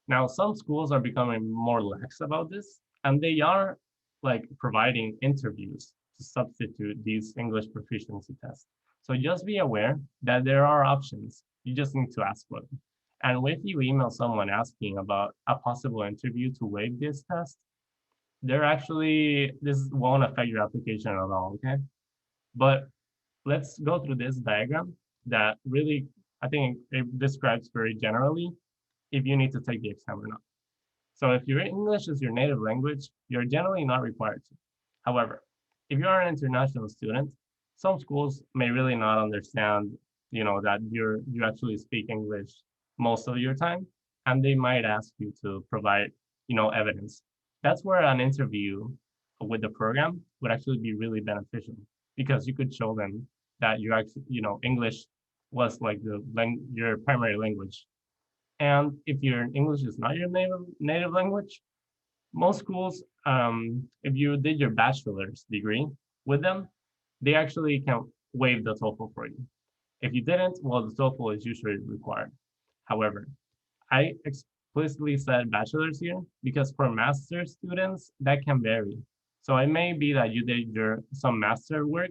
Now, some schools are becoming more lax about this, and they are like providing interviews to substitute these English proficiency tests. So just be aware that there are options. You just need to ask for them. And if you email someone asking about a possible interview to waive this test, this won't affect your application at all, okay? But let's go through this diagram that really, I think it describes very generally if you need to take the exam or not. So if your English is your native language, you're generally not required to. However, if you are an international student, some schools may really not understand, that you actually speak English most of your time, and they might ask you to provide, evidence. That's where an interview with the program would actually be really beneficial, because you could show them that you actually, English was like your primary language. And if your English is not your native language, most schools, if you did your bachelor's degree with them, they actually can waive the TOEFL for you. If you didn't, well, the TOEFL is usually required. However, I explicitly said bachelor's here because for master's students, that can vary. So it may be that you did some master's work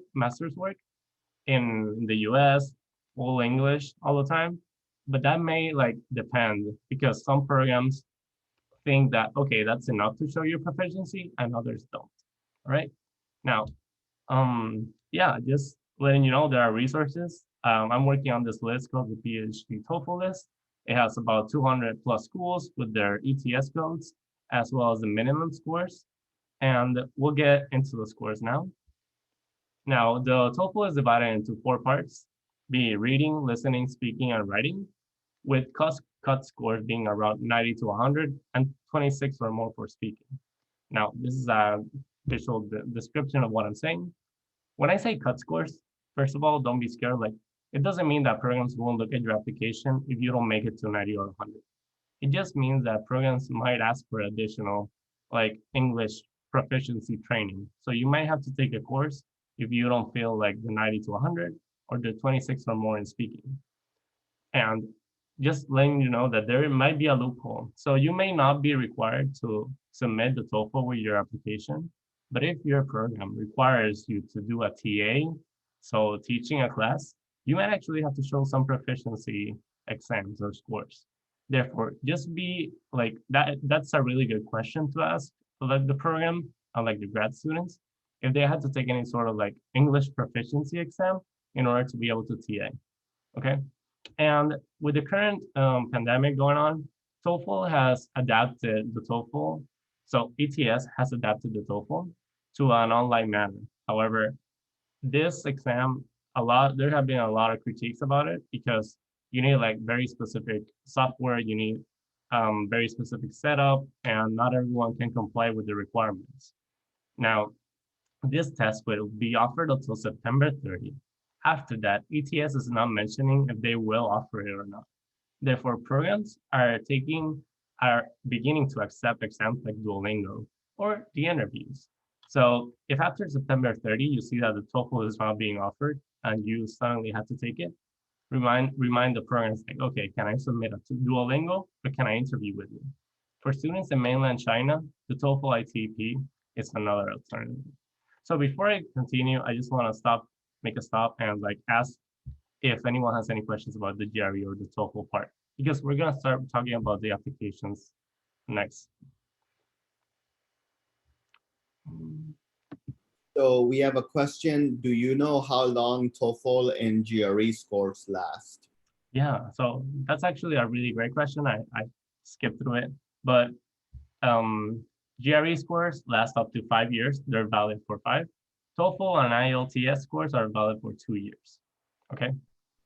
in the US, full English all the time, but that may depend, because some programs think that, okay, that's enough to show your proficiency, and others don't. All right. Now, yeah, just letting you know, there are resources. I'm working on this list called the PhD TOEFL list. It has about 200 plus schools with their ETS codes, as well as the minimum scores. And we'll get into the scores now. Now, the TOEFL is divided into 4 parts, be reading, listening, speaking, and writing, with cut scores being around 90 to 100 and 26 or more for speaking. Now, this is a visual description of what I'm saying. When I say cut scores, first of all, don't be scared. It doesn't mean that programs won't look at your application if you don't make it to 90 or 100. It just means that programs might ask for additional English proficiency training. So you might have to take a course if you don't feel like the 90 to 100 or the 26 or more in speaking. And just letting you know that there might be a loophole. So you may not be required to submit the TOEFL with your application, but if your program requires you to do a TA, so teaching a class, you might actually have to show some proficiency exams or scores. Therefore, just be that. That's a really good question to ask the program, the grad students, if they had to take any sort of English proficiency exam in order to be able to TA. Okay. And with the current pandemic going on, TOEFL has adapted the TOEFL. So ETS has adapted the TOEFL to an online manner. However, this exam, there have been a lot of critiques about it, because you need very specific software, you need very specific setup, and not everyone can comply with the requirements. Now, this test will be offered until September 30th. After that, ETS is not mentioning if they will offer it or not. Therefore, programs are beginning to accept exams like Duolingo or the interviews. So if after September 30, you see that the TOEFL is not being offered and you suddenly have to take it, remind the programs okay, can I submit a Duolingo or can I interview with you? For students in mainland China, the TOEFL ITP is another alternative. So before I continue, I just want to make a stop and ask if anyone has any questions about the GRE or the TOEFL part, because we're going to start talking about the applications next. So we have a question. Do you know how long TOEFL and GRE scores last? Yeah, so that's actually a really great question. I skipped through it, but GRE scores last up to 5 years. They're valid for 5. TOEFL and IELTS scores are valid for 2 years. Okay,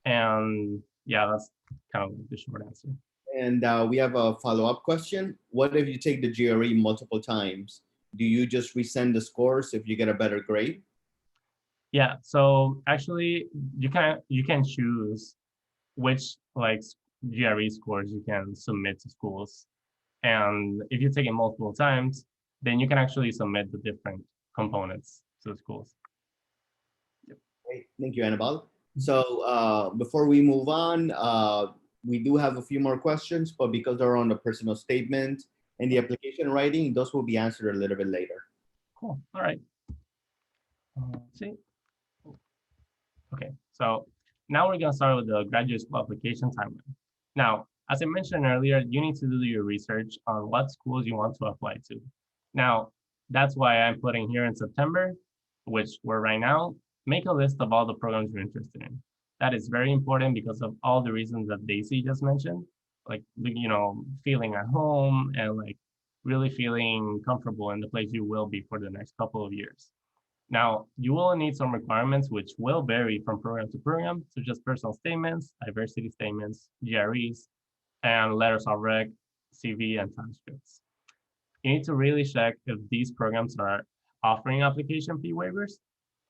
and yeah, that's kind of the short answer. And we have a follow-up question. What if you take the GRE multiple times? Do you just resend the scores if you get a better grade? Yeah, so actually you can choose which GRE scores you can submit to schools. And if you take it multiple times, then you can actually submit the different components to the schools. Yep. Great. Thank you, Aníbal. So before we move on, we do have a few more questions, but because they're on the personal statement and the application writing, those will be answered a little bit later. Cool. All right. Let's see. Okay, so now we're going to start with the graduate school application timeline. Now, as I mentioned earlier, you need to do your research on what schools you want to apply to. Now, that's why I'm putting here in September, which we're right now, make a list of all the programs you're interested in. That is very important because of all the reasons that Daisy just mentioned, feeling at home and really feeling comfortable in the place you will be for the next couple of years. Now, you will need some requirements which will vary from program to program, such as personal statements, diversity statements, GREs, and letters of rec, CV, and transcripts. You need to really check if these programs are offering application fee waivers,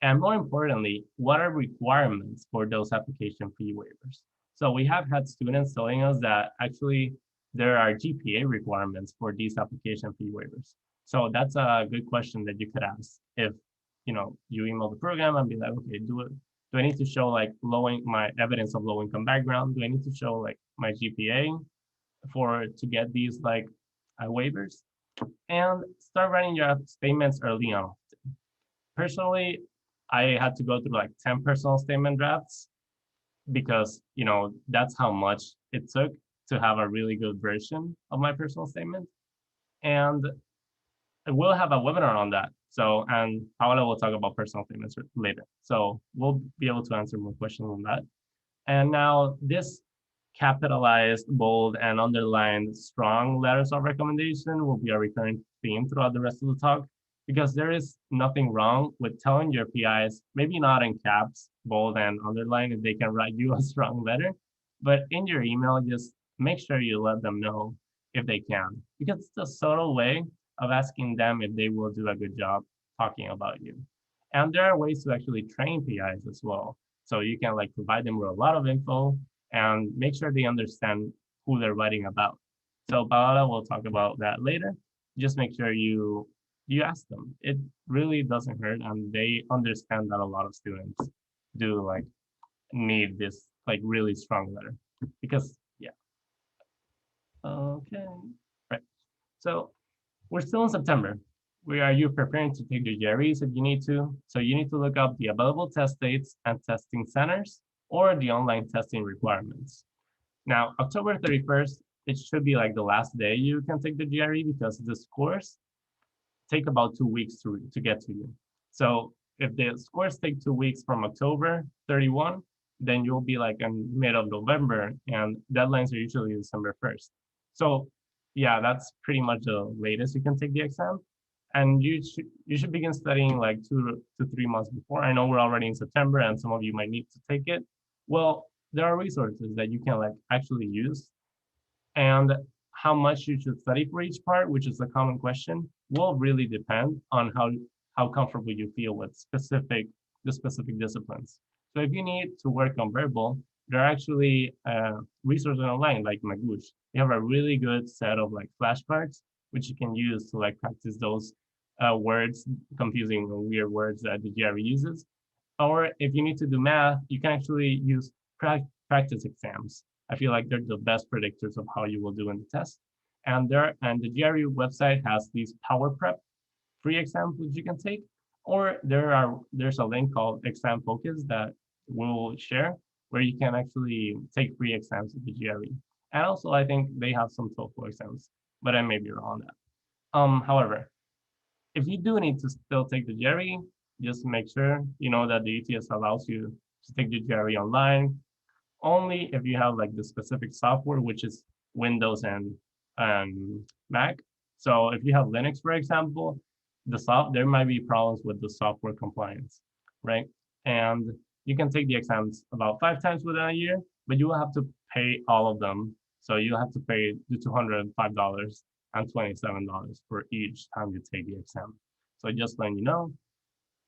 and more importantly, what are requirements for those application fee waivers? So we have had students telling us that actually there are GPA requirements for these application fee waivers. So that's a good question that you could ask if you email the program and be like, okay, do I need to show like my evidence of low income background? Do I need to show like my GPA to get these like waivers? And start writing your statements early on. Personally, I had to go through like 10 personal statement drafts because that's how much it took to have a really good version of my personal statement. And we'll have a webinar on that. So, and Paola will talk about personal statements later. So we'll be able to answer more questions on that. And now this capitalized, bold, and underlined strong letters of recommendation will be a recurring theme throughout the rest of the talk, because there is nothing wrong with telling your PIs, maybe not in caps, bold, and underline if they can write you a strong letter, but in your email, just make sure you let them know if they can, because it's a subtle way of asking them if they will do a good job talking about you. And there are ways to actually train PIs as well. So you can like provide them with a lot of info and make sure they understand who they're writing about. So Paola will talk about that later. Just make sure you ask them. It really doesn't hurt, and they understand that a lot of students do like need this like really strong letter, because yeah. Okay, right. So we're still in September. Are you preparing to take the GREs if you need to? So you need to look up the available test dates and testing centers, or the online testing requirements. Now, October 31st, it should be like the last day you can take the GRE, because the scores take about 2 weeks to get to you. So if the scores take 2 weeks from October 31, then you'll be like in mid of November, and deadlines are usually December 1st. So yeah, that's pretty much the latest you can take the exam. And you should begin studying like 2 to 3 months before. I know we're already in September and some of you might need to take it. Well, there are resources that you can like actually use, and how much you should study for each part, which is a common question, will really depend on how comfortable you feel with the specific disciplines. So if you need to work on verbal, there are actually resources online like Magoosh. You have a really good set of like flashcards, which you can use to like practice those words, confusing weird words that the GRE uses. Or if you need to do math, you can actually use practice exams. I feel like they're the best predictors of how you will do in the test. And the GRE website has these Power Prep free exams which you can take. Or there's a link called Exam Focus that we'll share, where you can actually take free exams with the GRE. And also, I think they have some TOEFL exams, but I may be wrong on that. However, if you do need to still take the GRE, just make sure you know that the ETS allows you to take the GRE online, only if you have like the specific software, which is Windows and Mac. So if you have Linux, for example, there might be problems with the software compliance, right? And you can take the exams about 5 times within a year, but you will have to pay all of them. So you have to pay the $205 and $27 for each time you take the exam. So just letting you know.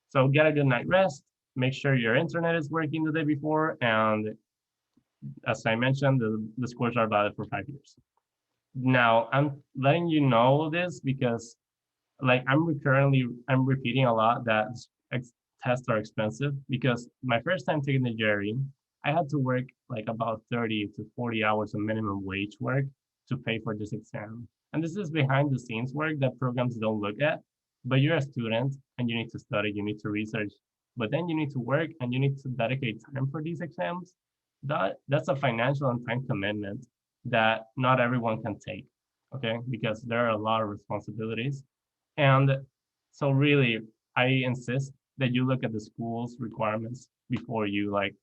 So get a good night rest. Make sure your internet is working the day before, and as I mentioned, the scores are valid for 5 years. Now, I'm letting you know this because like I'm repeating a lot that tests are expensive, because my first time taking the GRE, I had to work like about 30 to 40 hours of minimum wage work to pay for this exam. And this is behind the scenes work that programs don't look at, but you're a student and you need to study, you need to research, but then you need to work and you need to dedicate time for these exams. That's a financial and time commitment that not everyone can take, okay? Because there are a lot of responsibilities. And so really, I insist that you look at the school's requirements before you like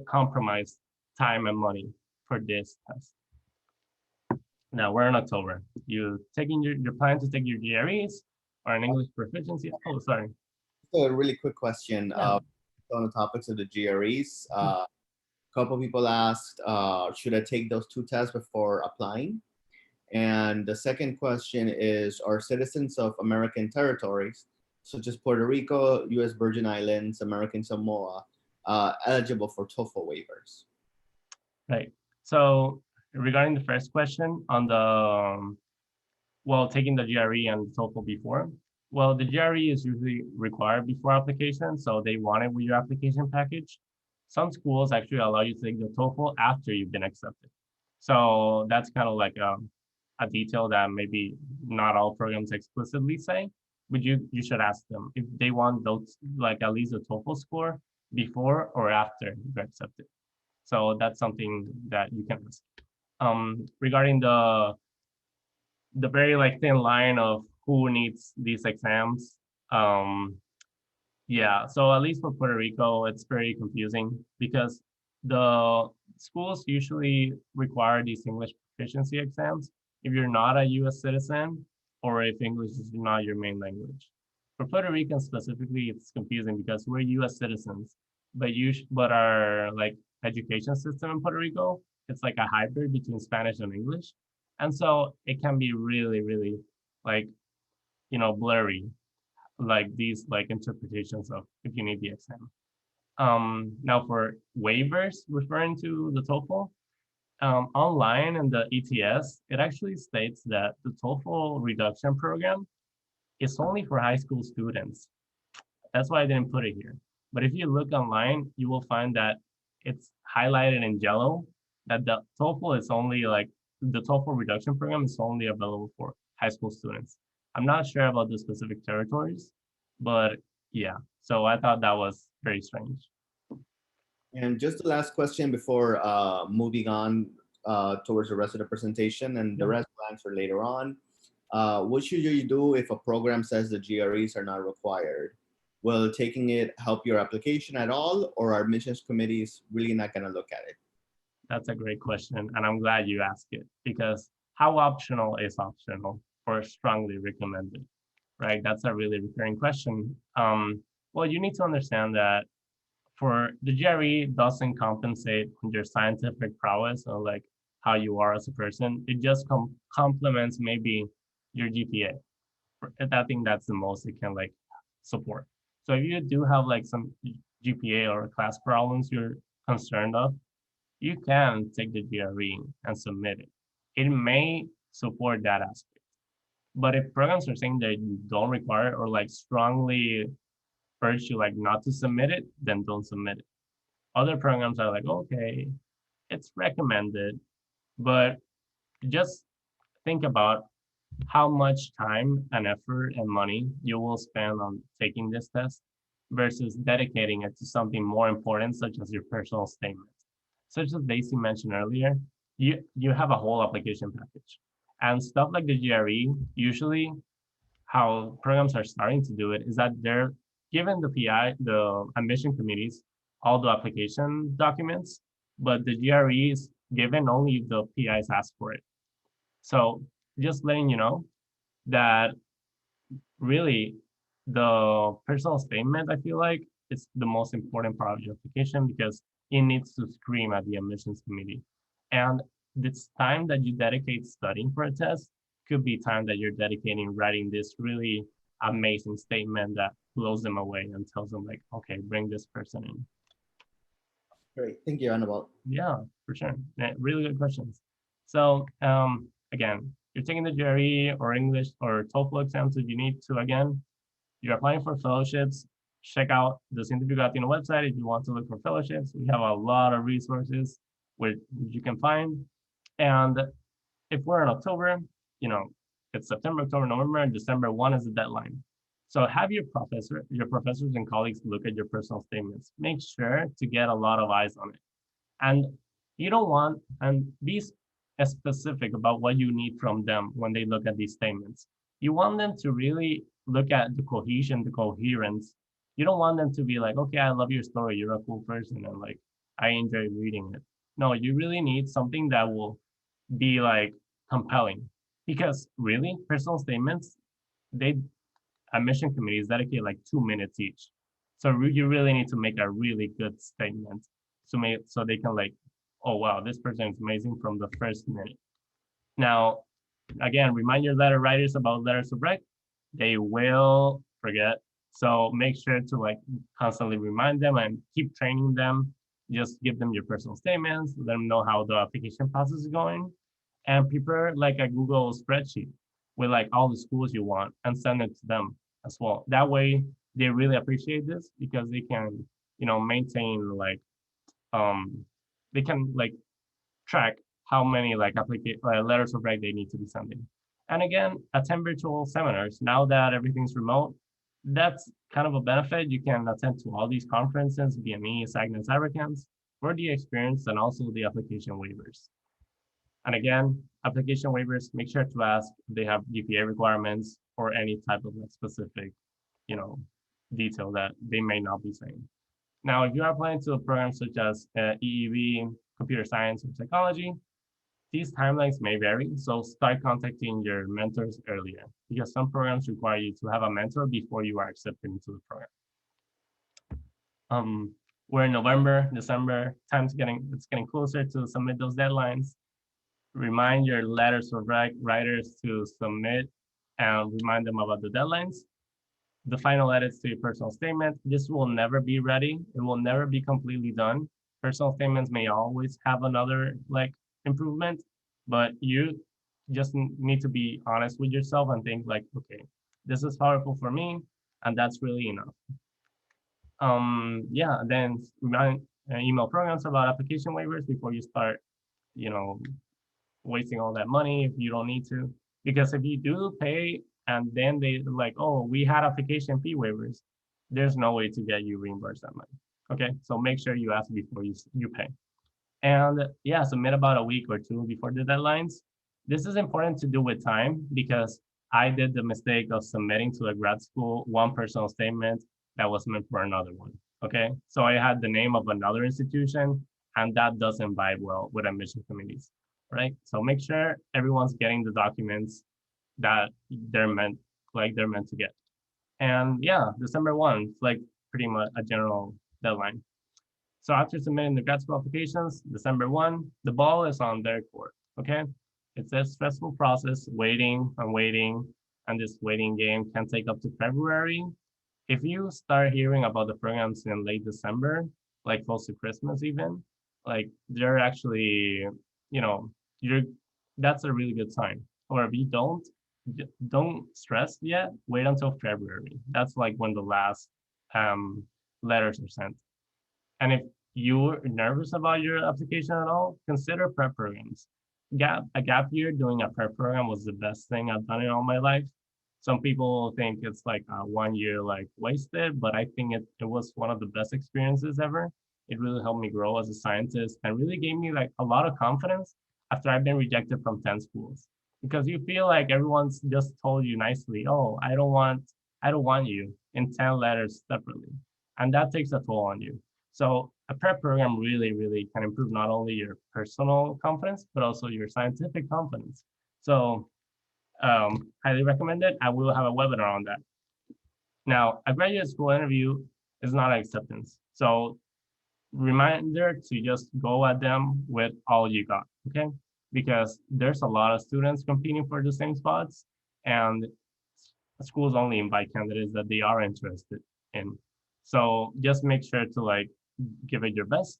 compromise time and money for this test. Now we're in October. You're planning to take your GREs or an English proficiency. Oh, sorry. a really quick question Yeah. on the topics of the GREs. A couple people asked, should I take those 2 tests before applying? And the second question is, are citizens of American territories, such as Puerto Rico, U.S. Virgin Islands, American Samoa, eligible for TOEFL waivers? Right. So regarding the first question on the, well, taking the GRE and TOEFL before, well, the GRE is usually required before application, so they want it with your application package. Some schools actually allow you to take the TOEFL after you've been accepted. So that's kind of like a detail that maybe not all programs explicitly say, but you should ask them if they want those, like at least a TOEFL score before or after you're accepted. So that's something that you can ask. Regarding the very like thin line of who needs these exams, yeah, so at least for Puerto Rico, it's very confusing because the schools usually require these English proficiency exams if you're not a US citizen or if English is not your main language. For Puerto Ricans specifically, it's confusing because we're US citizens, but our like education system in Puerto Rico, it's like a hybrid between Spanish and English. And so it can be really, really like, blurry, like these like interpretations of if you need the exam. Now for waivers, referring to the TOEFL, online in the ETS, it actually states that the TOEFL reduction program is only for high school students. That's why I didn't put it here. But if you look online, you will find that it's highlighted in yellow that the TOEFL is only like the TOEFL reduction program is only available for high school students. I'm not sure about the specific territories, but yeah. So I thought that was very strange. And just the last question before moving on towards the rest of the presentation, and the rest will answer later on. What should you do if a program says the GREs are not required? Will taking it help your application at all, or are admissions committees really not going to look at it? That's a great question, and I'm glad you asked it because how optional is optional or strongly recommended, right? That's a really recurring question. Well, you need to understand that for the GRE doesn't compensate on your scientific prowess or like how you are as a person. It just complements maybe your GPA. I think that's the most it can like support. So if you do have like some GPA or class problems you're concerned of, you can take the GRE and submit it. It may support that aspect. But if programs are saying that you don't require or like strongly urge you like not to submit it, then don't submit it. Other programs are like, okay, it's recommended, but just think about how much time and effort and money you will spend on taking this test versus dedicating it to something more important, such as your personal statement. Such as Daisy mentioned earlier, you have a whole application package. And stuff like the GRE, usually how programs are starting to do it is that they're given the PI, the admission committees, all the application documents, but the GRE is given only if the PIs ask for it. So just letting you know that really the personal statement, I feel like, is the most important part of your application because it needs to scream at the admissions committee. And this time that you dedicate studying for a test could be time that you're dedicating writing this really amazing statement that blows them away and tells them like, okay, bring this person in. Great, thank you, Aníbal. Yeah, for sure. Yeah, really good questions. So again, you're taking the GRE or English or TOEFL exams if you need to. Again, you're applying for fellowships. Check out the Científico Latino website if you want to look for fellowships. We have a lot of resources which you can find. And if we're in October, it's September, October, November, and December 1 is the deadline. So have your professors and colleagues look at your personal statements. Make sure to get a lot of eyes on it. And you don't want, and be specific about what you need from them when they look at these statements. You want them to really look at the cohesion, the coherence. You don't want them to be like, okay, I love your story. You're a cool person. And like, I enjoy reading it. No, you really need something that will be like compelling because really personal statements, admission committees dedicate like 2 minutes each. So you really need to make a really good statement to make so they can like, oh wow, this person is amazing from the first minute. Now, again, remind your letter writers about letters of rec. They will forget. So make sure to like constantly remind them and keep training them. Just give them your personal statements, let them know how the application process is going, and prepare like a Google spreadsheet with like all the schools you want and send it to them as well. That way they really appreciate this because they can, you know, maintain like, they can like track how many like letters of rec they need to be sending. And again, attend virtual seminars. Now that everything's remote, that's kind of a benefit. You can attend to all these conferences, BME, SAGNES, applicants, for the experience and also the application waivers. And again, application waivers, make sure to ask if they have GPA requirements or any type of like specific, you know, detail that they may not be saying. Now, if you are applying to a program such as EEV, computer science, or psychology, these timelines may vary, so start contacting your mentors earlier because some programs require you to have a mentor before you are accepted into the program. We're in November, December, it's getting closer to submit those deadlines. Remind your letters of rec writers to submit and remind them about the deadlines. The final edits to your personal statement, this will never be ready. It will never be completely done. Personal statements may always have another like improvement, but you just need to be honest with yourself and think like, okay, this is powerful for me, and that's really enough. Yeah, then email programs about application waivers before you start, you know, wasting all that money if you don't need to. Because if you do pay and then they like, oh, we had application fee waivers, there's no way to get you reimbursed that money. Okay, so make sure you ask before you pay. And yeah, submit about a week or two before the deadlines. This is important to do with time because I did the mistake of submitting to a grad school one personal statement that was meant for another one. Okay, so I had the name of another institution, and that doesn't vibe well with admission committees, right? So make sure everyone's getting the documents that they're meant to get. And yeah, December 1, it's like pretty much a general deadline. So after submitting the grad school applications, December 1, the ball is on their court, okay? It's a stressful process, waiting and waiting, and this waiting game can take up to February. If you start hearing about the programs in late December, like close to Christmas even, like they're actually, you know, that's a really good sign. Or if you don't stress yet, wait until February. That's like when the last letters are sent. And if you're nervous about your application at all, consider prep programs. A gap year doing a prep program was the best thing I've done in all my life. Some people think it's like 1 year like wasted, but I think it was one of the best experiences ever. It really helped me grow as a scientist and really gave me like a lot of confidence after I've been rejected from 10 schools. Because you feel like everyone's just told you nicely, oh, I don't want you in 10 letters separately. And that takes a toll on you. So a prep program really, really can improve not only your personal confidence, but also your scientific confidence. So highly recommend it. I will have a webinar on that. Now, a graduate school interview is not an acceptance. So reminder to just go at them with all you got, okay? Because there's a lot of students competing for the same spots, and schools only invite candidates that they are interested in. So just make sure to like give it your best.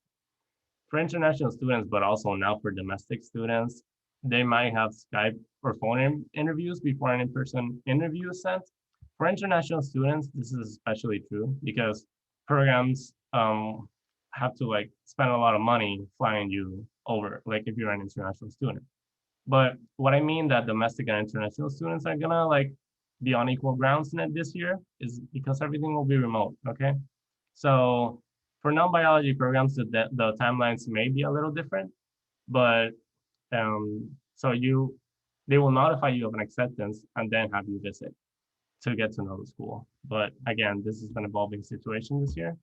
For international students, but also now for domestic students, they might have Skype or phone interviews before an in-person interview is sent. For international students, this is especially true because programs have to like spend a lot of money flying you over, like if you're an international student. But what I mean that domestic and international students are gonna like be on equal grounds this year is because everything will be remote, okay? So for non-biology programs, the timelines may be a little different, but they will notify you of an acceptance and then have you visit to get to know the school. But again, this is an evolving situation this year.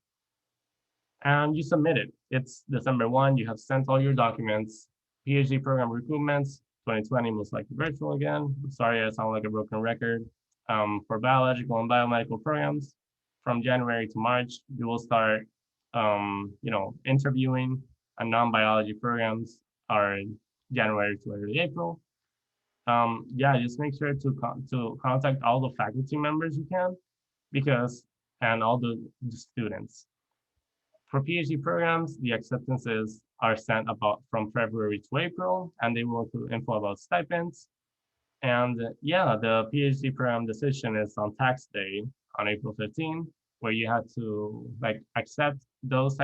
And you submit it. It's December 1, you have sent all your documents, PhD program recruitments, 2020 most likely virtual again. I'm sorry, I sound like a broken record. For biological and biomedical programs, from January to March, you will start, interviewing, and non-biology programs are January to early April. Yeah, just make sure to contact all the faculty members you can, and all the students. For PhD programs, the acceptances are sent about from February to April, and they will include info about stipends. And yeah, the PhD program decision is on tax day on April 15, where you have to accept those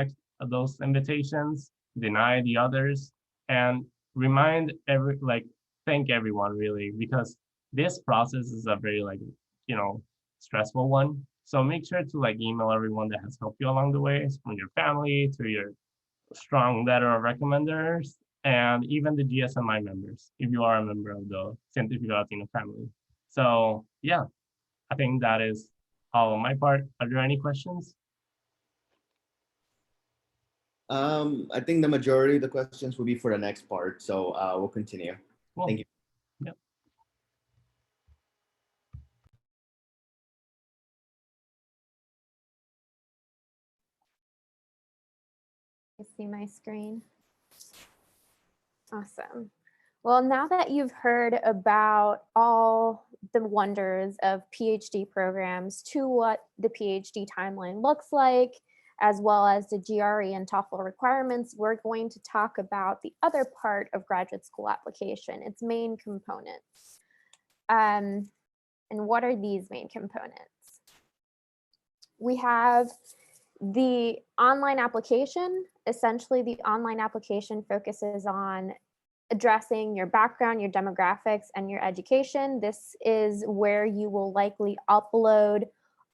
invitations, deny the others, and thank everyone really, because this process is a very stressful one. So make sure to email everyone that has helped you along the way, from your family to your strong letter of recommenders, and even the GSMI members, if you are a member of the Científico Latino family. So yeah, I think that is all on my part. Are there any questions? I think the majority of the questions will be for the next part, so we'll continue. Cool. Thank you. Yep. You see my screen? Awesome. Well, now that you've heard about all the wonders of PhD programs, to what the PhD timeline looks like, as well as the GRE and TOEFL requirements, we're going to talk about the other part of graduate school application, its main components. And what are these main components? We have the online application. Essentially, the online application focuses on addressing your background, your demographics, and your education. This is where you will likely upload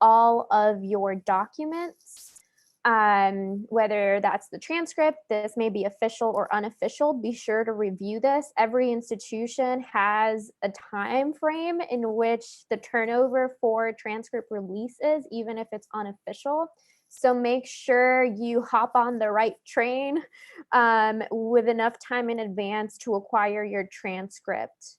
all of your documents, whether that's the transcript. This may be official or unofficial. Be sure to review this. Every institution has a time frame in which the turnover for transcript release is, even if it's unofficial. So make sure you hop on the right train with enough time in advance to acquire your transcript.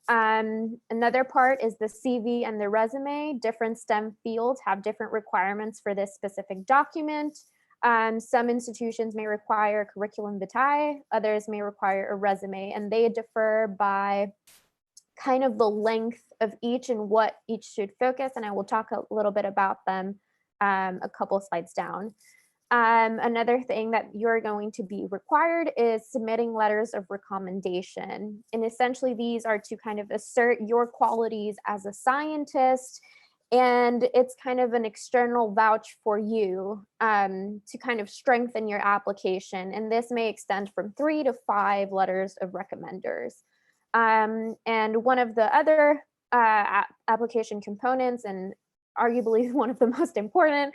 Another part is the CV and the resume. Different STEM fields have different requirements for this specific document. Some institutions may require Curriculum Vitae, others may require a resume, and they differ by kind of the length of each and what each should focus. And I will talk a little bit about them a couple slides down. Another thing that you're going to be required is submitting letters of recommendation. And essentially these are to kind of assert your qualities as a scientist, and it's kind of an external vouch for you to kind of strengthen your application. And this may extend from 3 to 5 letters of recommenders. And one of the other application components, and arguably one of the most important,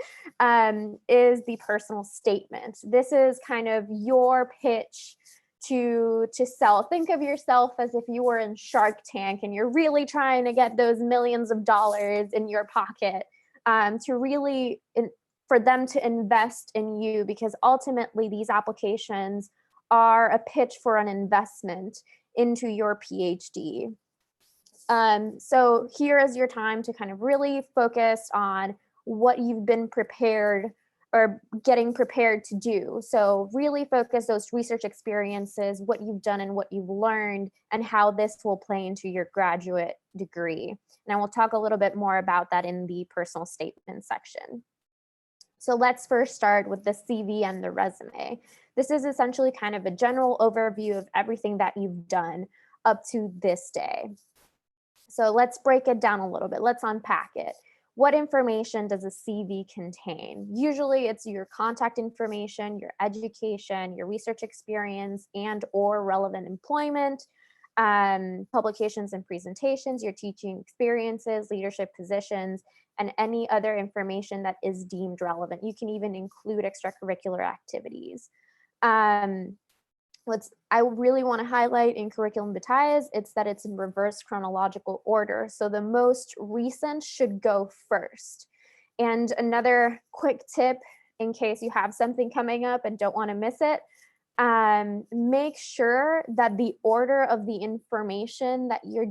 is the personal statement. This is kind of your pitch to sell. Think of yourself as if you were in Shark Tank and you're really trying to get those millions of dollars in your pocket, to really, for them to invest in you, because ultimately these applications are a pitch for an investment into your PhD. So here is your time to kind of really focus on what you've been prepared or getting prepared to do. So really focus those research experiences, what you've done and what you've learned, and how this will play into your graduate degree. And I will talk a little bit more about that in the personal statement section. So let's first start with the CV and the resume. This is essentially kind of a general overview of everything that you've done up to this day. So let's break it down a little bit. Let's unpack it. What information does a CV contain? Usually it's your contact information, your education, your research experience, and or relevant employment, publications and presentations, your teaching experiences, leadership positions, and any other information that is deemed relevant. You can even include extracurricular activities. I really want to highlight in Curriculum Vitae it's that it's in reverse chronological order. So the most recent should go first. And another quick tip, in case you have something coming up and don't want to miss it, make sure that the order of the information that you're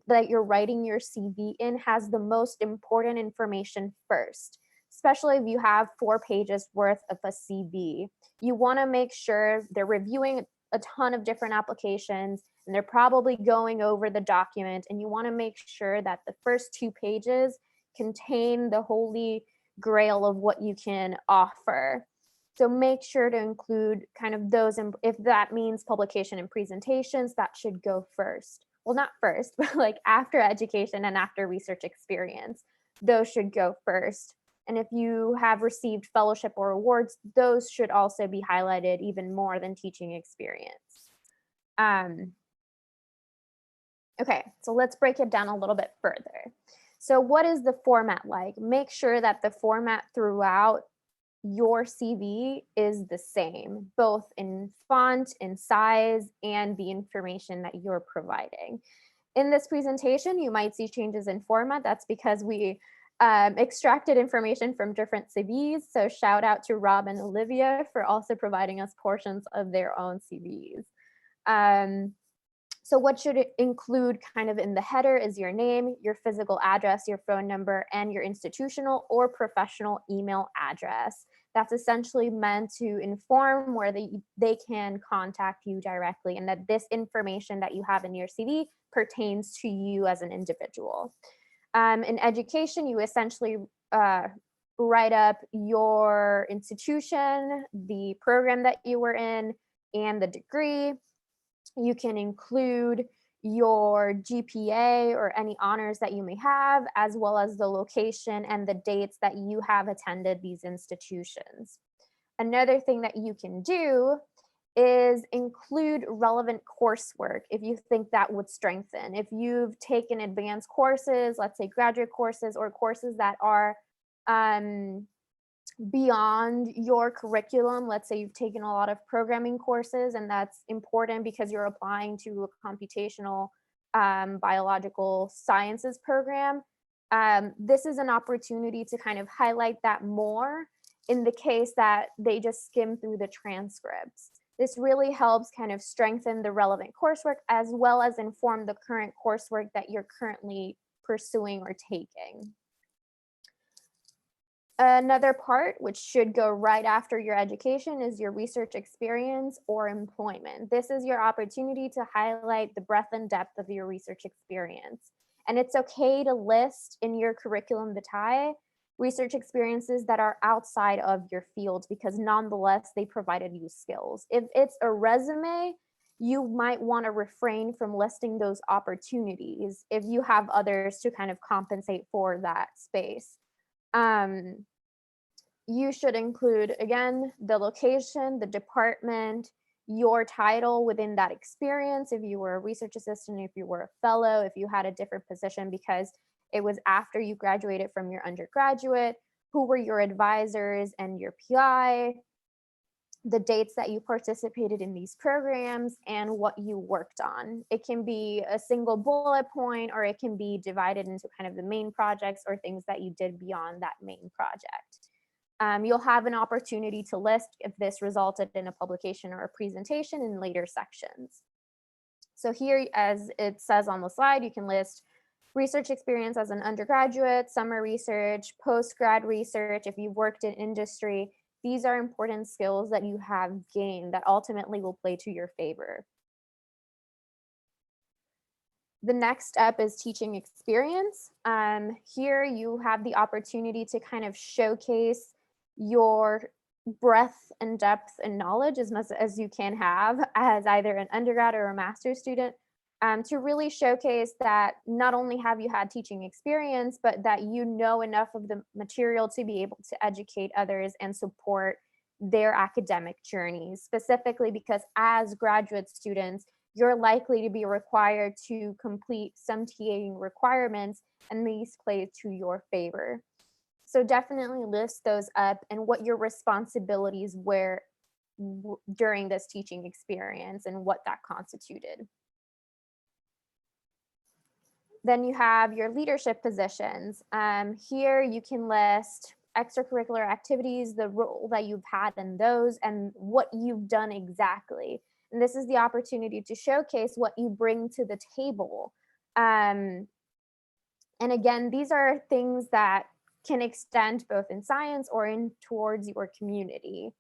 that you're writing your CV in has the most important information first, especially if you have 4 pages worth of a CV. You want to make sure they're reviewing a ton of different applications and they're probably going over the document, and you want to make sure that the first 2 pages contain the holy grail of what you can offer. So make sure to include kind of those, if that means publication and presentations, that should go first. Well, not first, but like after education and after research experience, those should go first. And if you have received fellowship or awards, those should also be highlighted even more than teaching experience. Okay, so let's break it down a little bit further. So what is the format like? Make sure that the format throughout your CV is the same, both in font, in size, and the information that you're providing. In this presentation, you might see changes in format. That's because we extracted information from different CVs. So shout out to Rob and Olivia for also providing us portions of their own CVs. So what should it include kind of in the header is your name, your physical address, your phone number, and your institutional or professional email address. That's essentially meant to inform where they can contact you directly, and that this information that you have in your CV pertains to you as an individual. In education, you essentially write up your institution, the program that you were in, and the degree. You can include your GPA or any honors that you may have, as well as the location and the dates that you have attended these institutions. Another thing that you can do is include relevant coursework if you think that would strengthen. If you've taken advanced courses, let's say graduate courses or courses that are beyond your curriculum, let's say you've taken a lot of programming courses, and that's important because you're applying to a computational biological sciences program. This is an opportunity to kind of highlight that more in the case that they just skim through the transcripts. This really helps kind of strengthen the relevant coursework as well as inform the current coursework that you're currently pursuing or taking. Another part, which should go right after your education, is your research experience or employment. This is your opportunity to highlight the breadth and depth of your research experience. And it's okay to list in your Curriculum Vitae research experiences that are outside of your field, because nonetheless, they provided you skills. If it's a resume, you might want to refrain from listing those opportunities if you have others to kind of compensate for that space. You should include, again, the location, the department, your title within that experience. If you were a research assistant, if you were a fellow, if you had a different position because it was after you graduated from your undergraduate, who were your advisors and your PI, the dates that you participated in these programs, and what you worked on. It can be a single bullet point, or it can be divided into kind of the main projects or things that you did beyond that main project. You'll have an opportunity to list if this resulted in a publication or a presentation in later sections. So here, as it says on the slide, you can list research experience as an undergraduate, summer research, post-grad research, if you've worked in industry. These are important skills that you have gained that ultimately will play to your favor. The next step is teaching experience. Here you have the opportunity to kind of showcase your breadth and depth and knowledge as much as you can have as either an undergrad or a master's student, to really showcase that not only have you had teaching experience, but that you know enough of the material to be able to educate others and support their academic journeys, specifically because as graduate students, you're likely to be required to complete some TAing requirements, and these play to your favor. So definitely list those up and what your responsibilities were during this teaching experience and what that constituted. Then you have your leadership positions. Here you can list extracurricular activities, the role that you've had in those, and what you've done exactly. And this is the opportunity to showcase what you bring to the table. And again, these are things that can extend both in science or in towards your community.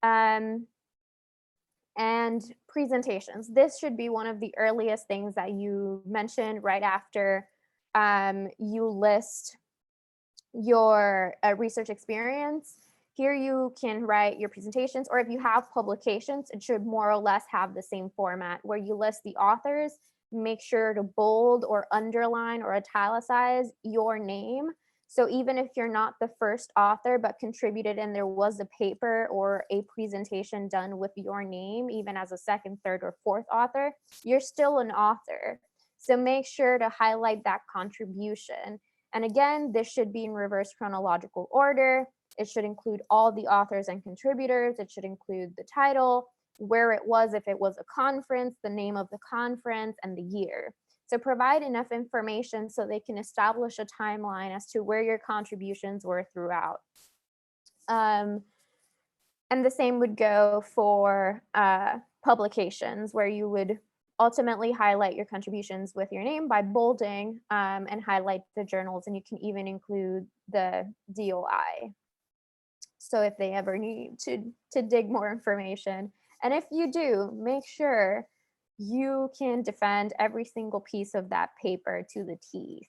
And presentations. This should be one of the earliest things that you mentioned right after you list your research experience. Here you can write your presentations, or if you have publications, it should more or less have the same format where you list the authors, make sure to bold or underline or italicize your name. So even if you're not the first author but contributed and there was a paper or a presentation done with your name, even as a second, third, or fourth author, you're still an author. So make sure to highlight that contribution. And again, this should be in reverse chronological order. It should include all the authors and contributors. It should include the title, where it was, if it was a conference, the name of the conference, and the year. So provide enough information so they can establish a timeline as to where your contributions were throughout. And the same would go for publications, where you would ultimately highlight your contributions with your name by bolding and highlight the journals, and you can even include the DOI. So if they ever need to dig more information, and if you do, make sure you can defend every single piece of that paper to the teeth.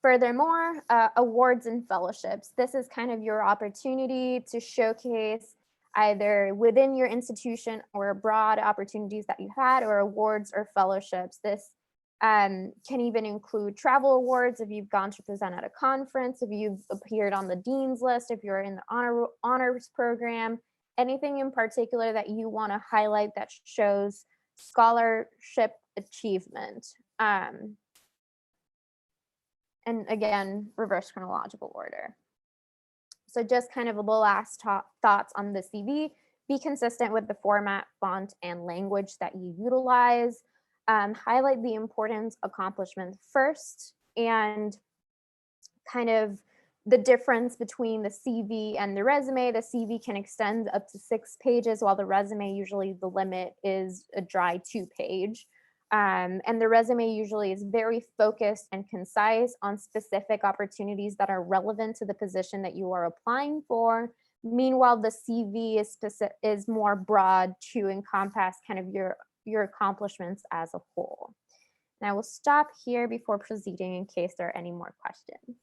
Furthermore, awards and fellowships. This is kind of your opportunity to showcase either within your institution or abroad opportunities that you had, or awards or fellowships. This can even include travel awards if you've gone to present at a conference, if you've appeared on the dean's list, if you're in the honors program, anything in particular that you want to highlight that shows scholarship achievement. And again, reverse chronological order. So just kind of the last thoughts on the CV. Be consistent with the format, font, and language that you utilize. Highlight the important accomplishments first, and kind of the difference between the CV and the resume. The CV can extend up to 6 pages, while the resume, usually the limit is a dry 2-page. And the resume usually is very focused and concise on specific opportunities that are relevant to the position that you are applying for. Meanwhile, the CV is more broad to encompass kind of your accomplishments as a whole. And I will stop here before proceeding in case there are any more questions.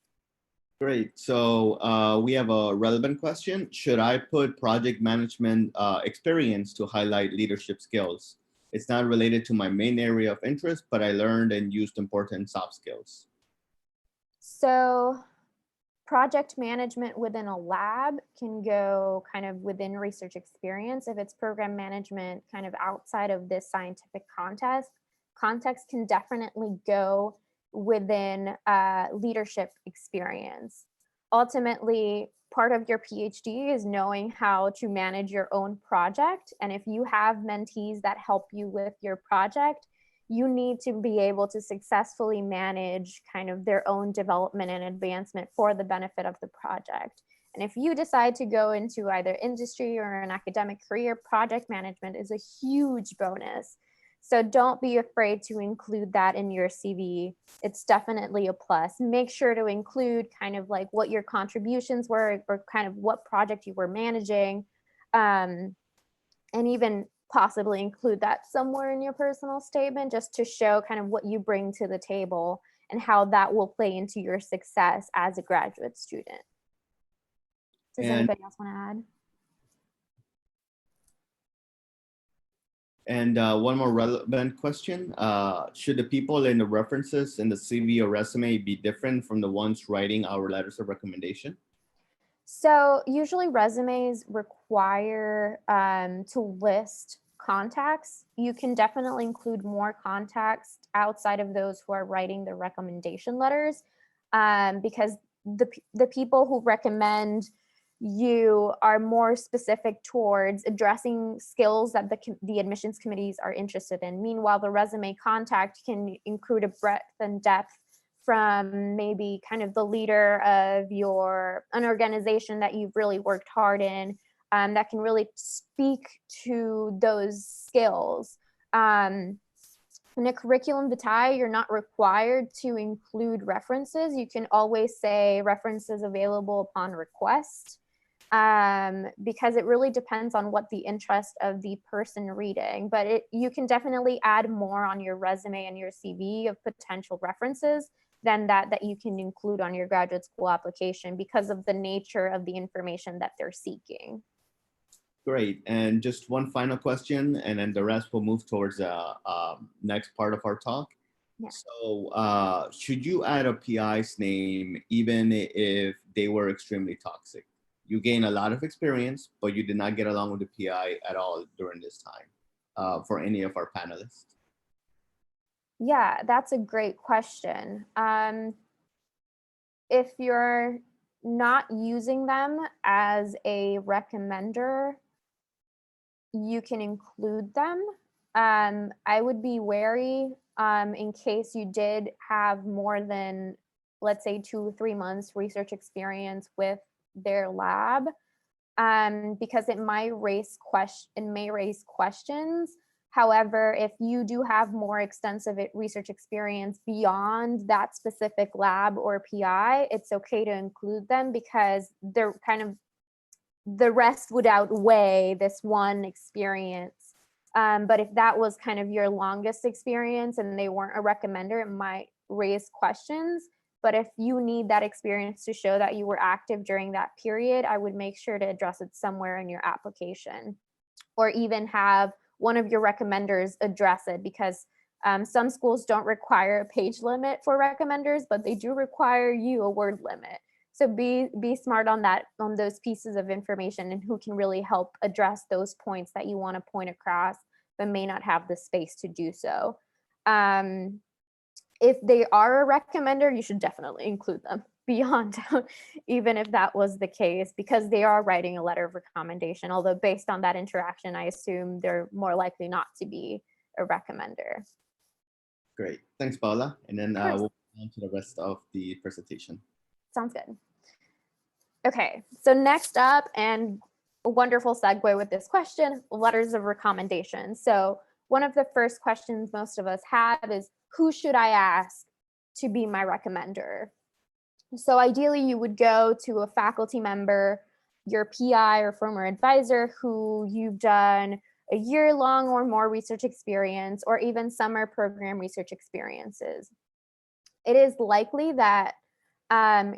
Great. So we have a relevant question. Should I put project management experience to highlight leadership skills? It's not related to my main area of interest, but I learned and used important soft skills. So project management within a lab can go kind of within research experience. If it's program management kind of outside of this scientific context can definitely go within leadership experience. Ultimately, part of your PhD is knowing how to manage your own project. And if you have mentees that help you with your project, you need to be able to successfully manage kind of their own development and advancement for the benefit of the project. And if you decide to go into either industry or an academic career, project management is a huge bonus. So don't be afraid to include that in your CV. It's definitely a plus. Make sure to include kind of like what your contributions were, or kind of what project you were managing, and even possibly include that somewhere in your personal statement, just to show kind of what you bring to the table and how that will play into your success as a graduate student. Does anybody else want to add? And one more relevant question. Should the people in the references in the CV or resume be different from the ones writing our letters of recommendation? So usually resumes require to list contacts. You can definitely include more contacts outside of those who are writing the recommendation letters, because the people who recommend you are more specific towards addressing skills that the admissions committees are interested in. Meanwhile, the resume contact can include a breadth and depth from maybe kind of the leader of an organization that you've really worked hard in, that can really speak to those skills. In a curriculum vitae, you're not required to include references. You can always say references available upon request, because it really depends on what the interest of the person reading. But you can definitely add more on your resume and your CV of potential references than that you can include on your graduate school application because of the nature of the information that they're seeking. Great. And just one final question, and then the rest will move towards the next part of our talk. Yeah. So should you add a PI's name even if they were extremely toxic? You gain a lot of experience, but you did not get along with the PI at all during this time for any of our panelists. Yeah, that's a great question. If you're not using them as a recommender, you can include them. I would be wary in case you did have more than, let's say, 2 or 3 months research experience with their lab, because it may raise questions. However, if you do have more extensive research experience beyond that specific lab or PI, it's okay to include them because they're kind of, the rest would outweigh this one experience. But if that was kind of your longest experience and they weren't a recommender, it might raise questions. But if you need that experience to show that you were active during that period, I would make sure to address it somewhere in your application, or even have one of your recommenders address it, because some schools don't require a page limit for recommenders, but they do require you a word limit. So be smart on that, on those pieces of information, and who can really help address those points that you want to point across, but may not have the space to do so. If they are a recommender, you should definitely include them beyond, even if that was the case, because they are writing a letter of recommendation. Although based on that interaction, I assume they're more likely not to be a recommender. Great, thanks, Paola. And then we'll move on to the rest of the presentation. Sounds good. Okay, so next up, and a wonderful segue with this question, letters of recommendation. So one of the first questions most of us have is, who should I ask to be my recommender? So ideally you would go to a faculty member, your PI or former advisor who you've done a year-long or more research experience, or even summer program research experiences. It is likely that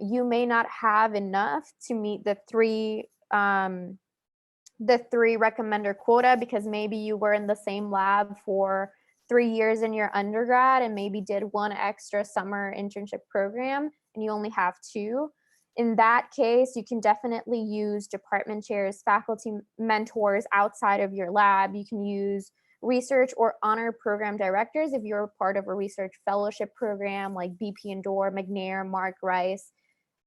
you may not have enough to meet the three recommender quota, because maybe you were in the same lab for 3 years in your undergrad and maybe did one extra summer internship program and you only have 2. In that case, you can definitely use department chairs, faculty mentors outside of your lab. You can use research or honor program directors if you're part of a research fellowship program like BP and Dorr, McNair, Mark Rice,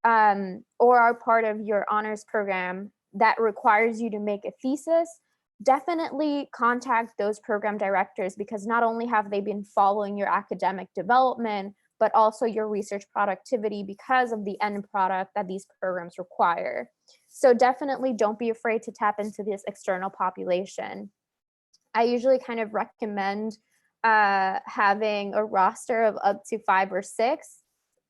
or are part of your honors program that requires you to make a thesis. Definitely contact those program directors, because not only have they been following your academic development, but also your research productivity because of the end product that these programs require. So definitely don't be afraid to tap into this external population. I usually kind of recommend having a roster of up to 5 or 6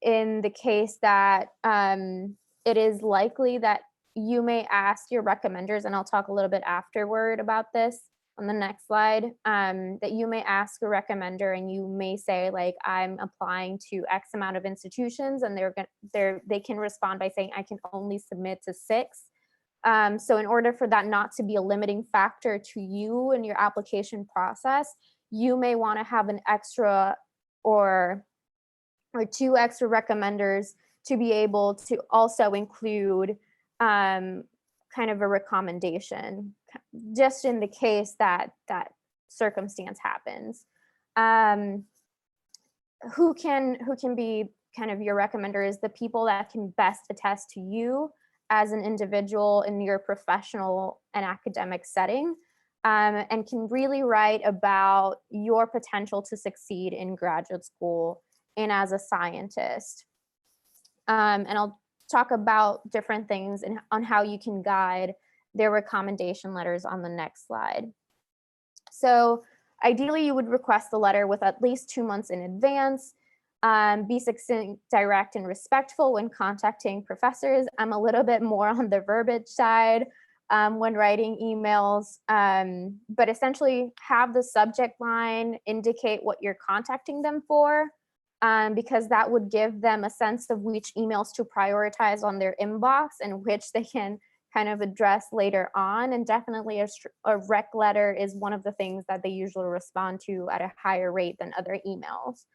in the case that it is likely that you may ask your recommenders, and I'll talk a little bit afterward about this on the next slide, that you may ask a recommender and you may say, like, I'm applying to X amount of institutions, and they can respond by saying, I can only submit to 6. So in order for that not to be a limiting factor to you in your application process, you may want to have an extra or 2 extra recommenders to be able to also include kind of a recommendation, just in the case that that circumstance happens. Who can be kind of your recommenders? The people that can best attest to you as an individual in your professional and academic setting, and can really write about your potential to succeed in graduate school and as a scientist. And I'll talk about different things and on how you can guide their recommendation letters on the next slide. So Ideally, you would request the letter with at least 2 months in advance. Be succinct, direct, and respectful when contacting professors. I'm a little bit more on the verbiage side when writing emails, but essentially have the subject line indicate what you're contacting them for, because that would give them a sense of which emails to prioritize on their inbox and which they can kind of address later on. And definitely a rec letter is one of the things that they usually respond to at a higher rate than other emails.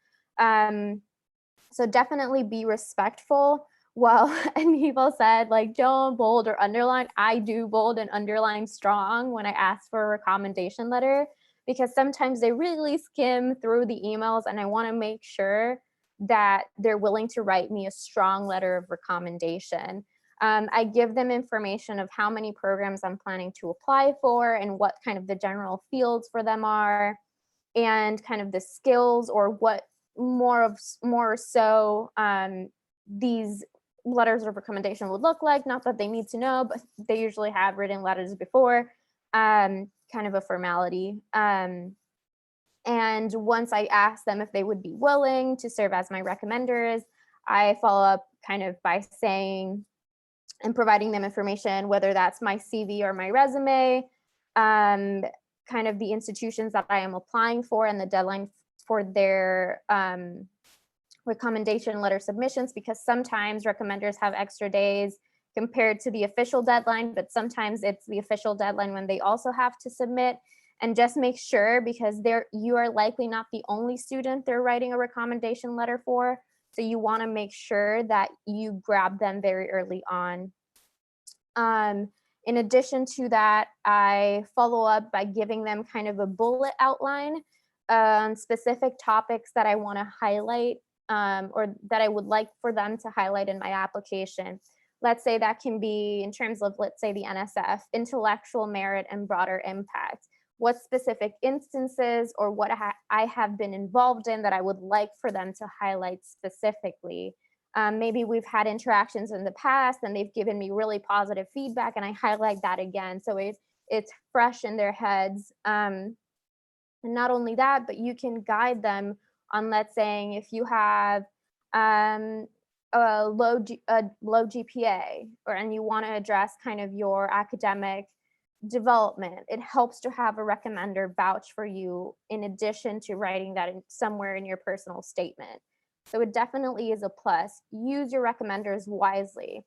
So definitely be respectful. Well, Aníbal said, like, don't bold or underline. I do bold and underline strong when I ask for a recommendation letter, because sometimes they really skim through the emails and I want to make sure that they're willing to write me a strong letter of recommendation. I give them information of how many programs I'm planning to apply for and what kind of the general fields for them are, and kind of the skills or what more so these letters of recommendation would look like. Not that they need to know, but they usually have written letters before, kind of a formality. And once I ask them if they would be willing to serve as my recommenders, I follow up kind of by saying and providing them information, whether that's my CV or my resume, kind of the institutions that I am applying for and the deadline for their recommendation letter submissions, because sometimes recommenders have extra days compared to the official deadline, but sometimes it's the official deadline when they also have to submit. And just make sure, because you are likely not the only student they're writing a recommendation letter for. So you want to make sure that you grab them very early on. In addition to that, I follow up by giving them kind of a bullet outline on specific topics that I want to highlight, or that I would like for them to highlight in my application. Let's say that can be in terms of, let's say, the NSF, intellectual merit and broader impact. What specific instances or what I have been involved in that I would like for them to highlight specifically. Maybe we've had interactions in the past and they've given me really positive feedback and I highlight that again. So it's fresh in their heads. And not only that, but you can guide them on, let's say, if you have a low GPA, and you want to address kind of your academic development, it helps to have a recommender vouch for you in addition to writing that somewhere in your personal statement. So it definitely is a plus. Use your recommenders wisely.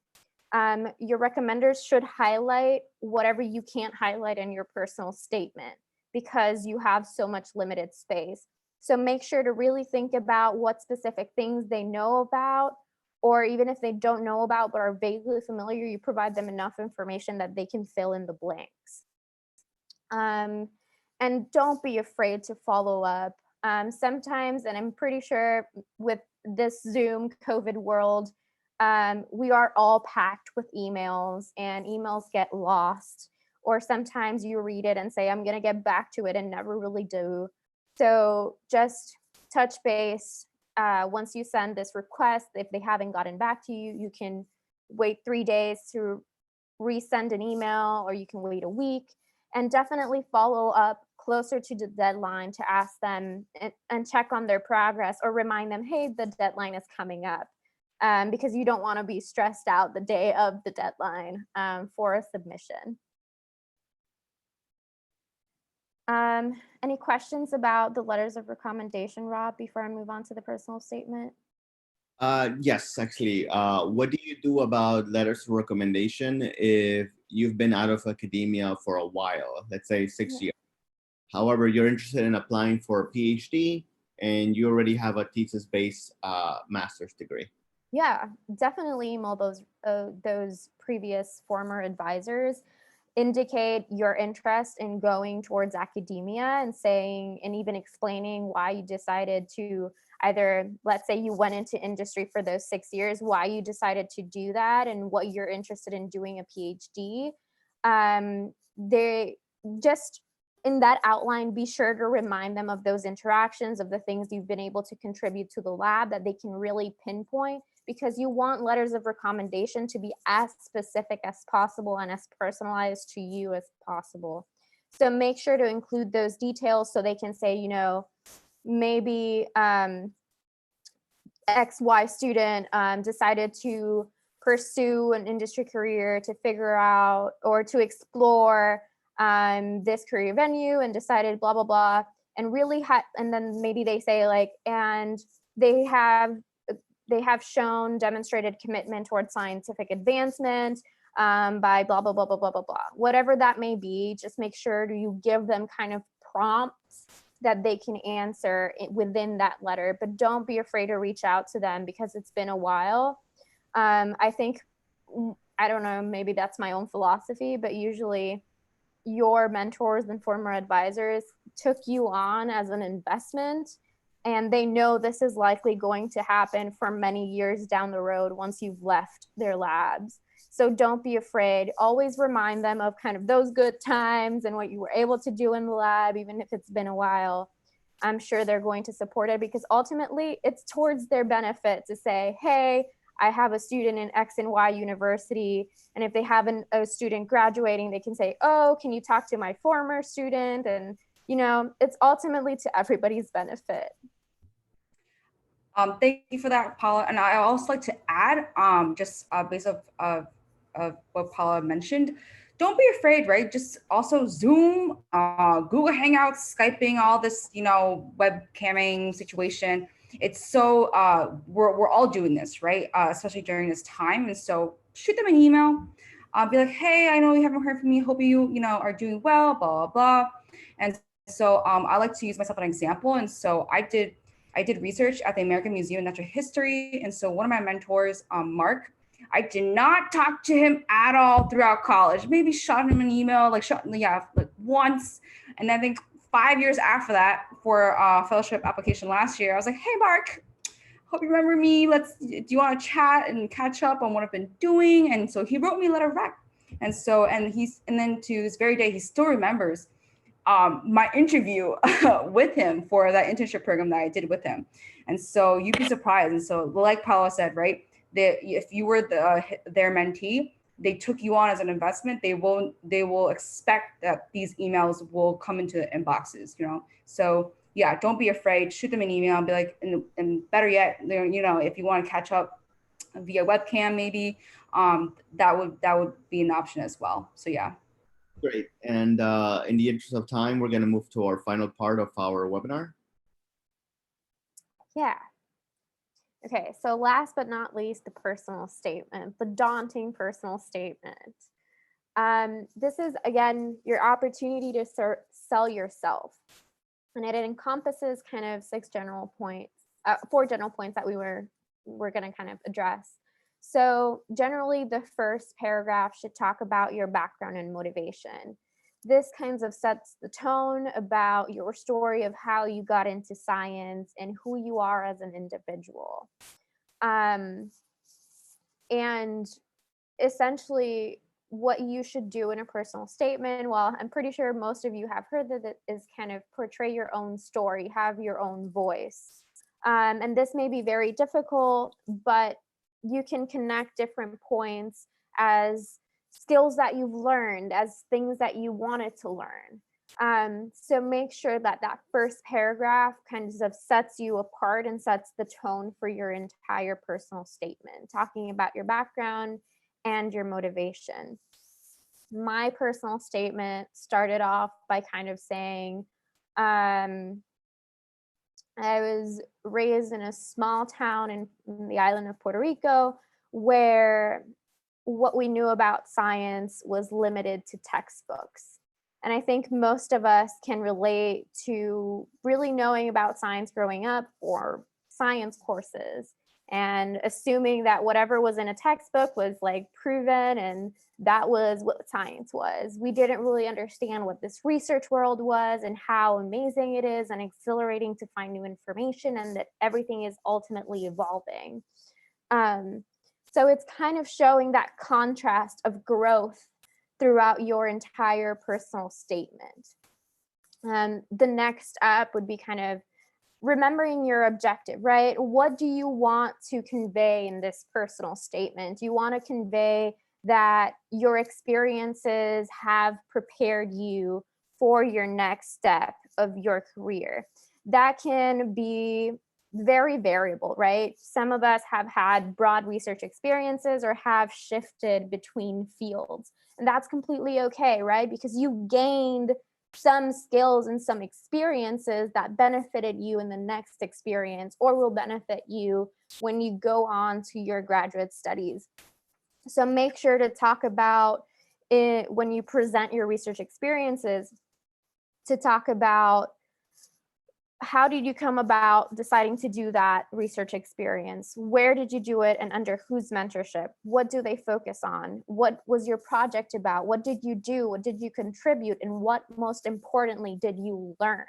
Your recommenders should highlight whatever you can't highlight in your personal statement, because you have so much limited space. So make sure to really think about what specific things they know about, or even if they don't know about but are vaguely familiar, you provide them enough information that they can fill in the blanks. And don't be afraid to follow up. Sometimes, and I'm pretty sure with this Zoom COVID world, we are all packed with emails and emails get lost, or sometimes you read it and say, I'm going to get back to it and never really do. So just touch base. Once you send this request, if they haven't gotten back to you, you can wait 3 days to resend an email, or you can wait a week, and definitely follow up closer to the deadline to ask them and check on their progress, or remind them, hey, the deadline is coming up, because you don't want to be stressed out the day of the deadline for a submission. Any questions about the letters of recommendation, Rob, before I move on to the personal statement? Yes, actually. What do you do about letters of recommendation if you've been out of academia for a while, let's say 6 years? However, you're interested in applying for a PhD and you already have a thesis-based master's degree. Yeah, definitely email those previous former advisors. Indicate your interest in going towards academia and saying, and even explaining why you decided to either, let's say you went into industry for those 6 years, why you decided to do that and what you're interested in doing a PhD. They just, in that outline, be sure to remind them of those interactions, of the things you've been able to contribute to the lab that they can really pinpoint, because you want letters of recommendation to be as specific as possible and as personalized to you as possible. So make sure to include those details so they can say, you know, maybe XY student decided to pursue an industry career to figure out or to explore this career venue and decided blah, blah, blah. And really, and then maybe they say like, and they have shown demonstrated commitment towards scientific advancement by blah, blah, blah, blah, blah, blah, blah. Whatever that may be, just make sure you give them kind of prompts that they can answer within that letter, but don't be afraid to reach out to them because it's been a while. I think, I don't know, maybe that's my own philosophy, but usually your mentors and former advisors took you on as an investment, and they know this is likely going to happen for many years down the road once you've left their labs. So don't be afraid. Always remind them of kind of those good times and what you were able to do in the lab, even if it's been a while. I'm sure they're going to support it because ultimately it's towards their benefit to say, hey, I have a student in X and Y university. And if they have a student graduating, they can say, oh, can you talk to my former student? And, you know, it's ultimately to everybody's benefit. Thank you for that, Paola. And I also like to add, just based of what Paola mentioned, don't be afraid, right? Just also Zoom, Google Hangouts, Skyping, all this, you know, webcamming situation. It's so, we're all doing this, right? Especially during this time. And so shoot them an email, be like, hey, I know you haven't heard from me. Hope you are doing well, blah, blah, blah. And so I like to use myself as an example. And so I did research at the American Museum of Natural History. And so one of my mentors, Mark, I did not talk to him at all throughout college. Maybe shot him an email, like once. And I think 5 years after that, for a fellowship application last year, I was like, hey, Mark, hope you remember me. Do you want to chat and catch up on what I've been doing? And so he wrote me a letter back. And so, and then to this very day, he still remembers my interview with him for that internship program that I did with him. And so you'd be surprised. And so like Paola said, right, if you were their mentee, they took you on as an investment, they will expect that these emails will come into inboxes, you know? So yeah, don't be afraid, shoot them an email and be like, and better yet, you know, if you want to catch up via webcam, maybe that would be an option as well. So yeah. Great. And in the interest of time, we're going to move to our final part of our webinar. Yeah. Okay, so last but not least, the personal statement, the daunting personal statement. This is, again, your opportunity to sell yourself. And it encompasses kind of 4 general points that we're going to kind of address. So generally, the first paragraph should talk about your background and motivation. This kind of sets the tone about your story of how you got into science and who you are as an individual. And essentially, what you should do in a personal statement, well, I'm pretty sure most of you have heard that it is kind of portray your own story, have your own voice. And this may be very difficult, but you can connect different points as skills that you've learned, as things that you wanted to learn. So make sure that that first paragraph kind of sets you apart and sets the tone for your entire personal statement, talking about your background and your motivation. My personal statement started off by kind of saying, I was raised in a small town in the island of Puerto Rico, where what we knew about science was limited to textbooks. And I think most of us can relate to really knowing about science growing up or science courses and assuming that whatever was in a textbook was like proven and that was what science was. We didn't really understand what this research world was and how amazing it is and exhilarating to find new information and that everything is ultimately evolving. So it's kind of showing that contrast of growth throughout your entire personal statement. The next up would be kind of remembering your objective, right? What do you want to convey in this personal statement? You want to convey that your experiences have prepared you for your next step of your career. That can be very variable, right? Some of us have had broad research experiences or have shifted between fields, and that's completely okay, right? Because you gained some skills and some experiences that benefited you in the next experience or will benefit you when you go on to your graduate studies. So make sure to talk about it when you present your research experiences, to talk about how did you come about deciding to do that research experience? Where did you do it and under whose mentorship? What do they focus on? What was your project about? What did you do? What did you contribute? And what, most importantly, did you learn,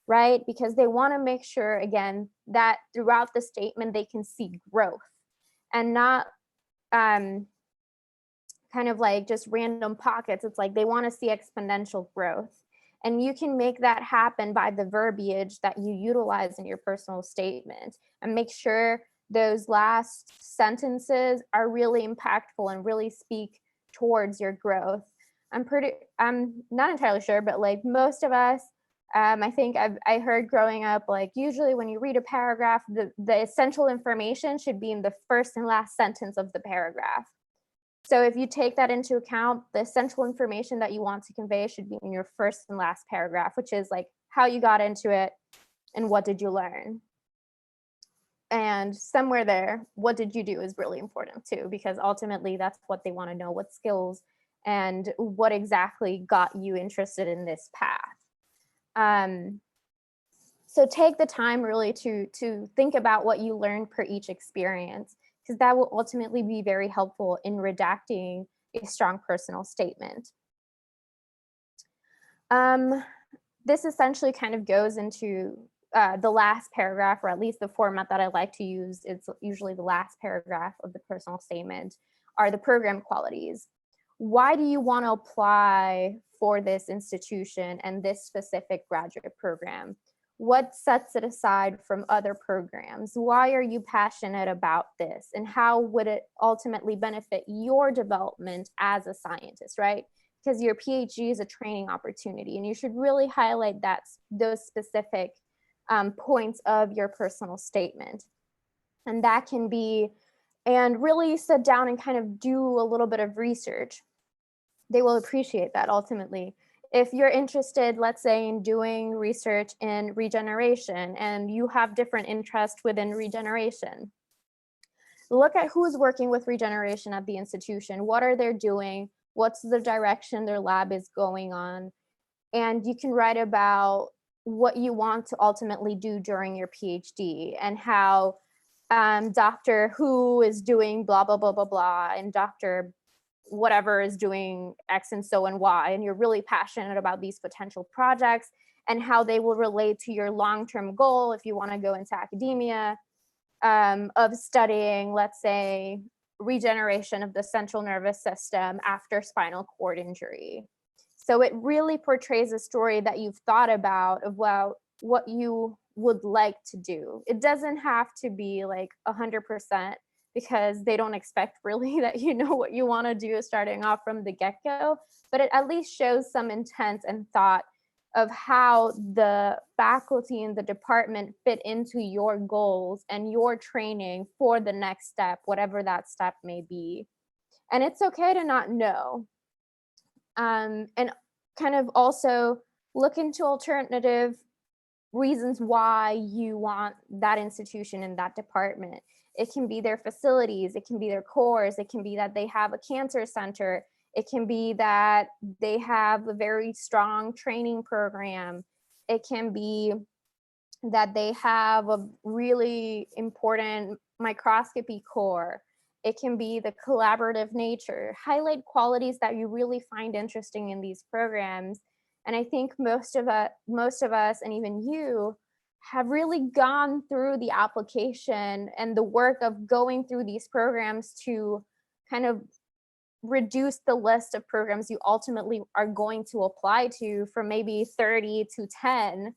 right? Because they want to make sure, again, that throughout the statement, they can see growth and not kind of like just random pockets. It's like they want to see exponential growth. And you can make that happen by the verbiage that you utilize in your personal statement, and make sure those last sentences are really impactful and really speak towards your growth. I'm not entirely sure, but like most of us, I think I heard growing up, like usually when you read a paragraph, the essential information should be in the first and last sentence of the paragraph. So if you take that into account, the essential information that you want to convey should be in your first and last paragraph, which is like how you got into it and what did you learn. And somewhere there, what did you do is really important too, because ultimately that's what they want to know, what skills and what exactly got you interested in this path. So take the time really to think about what you learned per each experience, because that will ultimately be very helpful in redacting a strong personal statement. This essentially kind of goes into the last paragraph, or at least the format that I like to use. It's usually the last paragraph of the personal statement, are the program qualities. Why do you want to apply for this institution and this specific graduate program? What sets it aside from other programs? Why are you passionate about this? And how would it ultimately benefit your development as a scientist, right? Because your PhD is a training opportunity, and you should really highlight those specific points of your personal statement. And that can be, and really sit down and kind of do a little bit of research. They will appreciate that ultimately. If you're interested, let's say, in doing research in regeneration and you have different interests within regeneration, look at who's working with regeneration at the institution. What are they doing? What's the direction their lab is going on? And you can write about what you want to ultimately do during your PhD, and how Dr. Who is doing blah, blah, blah, blah, blah, and Dr. whatever is doing X and so and Y, and you're really passionate about these potential projects and how they will relate to your long-term goal if you want to go into academia, of studying, let's say, regeneration of the central nervous system after spinal cord injury. So it really portrays a story that you've thought about of, well, what you would like to do. It doesn't have to be like 100%, because they don't expect really that you know what you want to do starting off from the get-go, but it at least shows some intent and thought of how the faculty and the department fit into your goals and your training for the next step, whatever that step may be. And it's okay to not know. And kind of also look into alternative reasons why you want that institution and that department. It can be their facilities, it can be their cores, it can be that they have a cancer center, it can be that they have a very strong training program, it can be that they have a really important microscopy core, it can be the collaborative nature. Highlight qualities that you really find interesting in these programs. And I think most of us, and even you, have really gone through the application and the work of going through these programs to kind of reduce the list of programs you ultimately are going to apply to from maybe 30 to 10.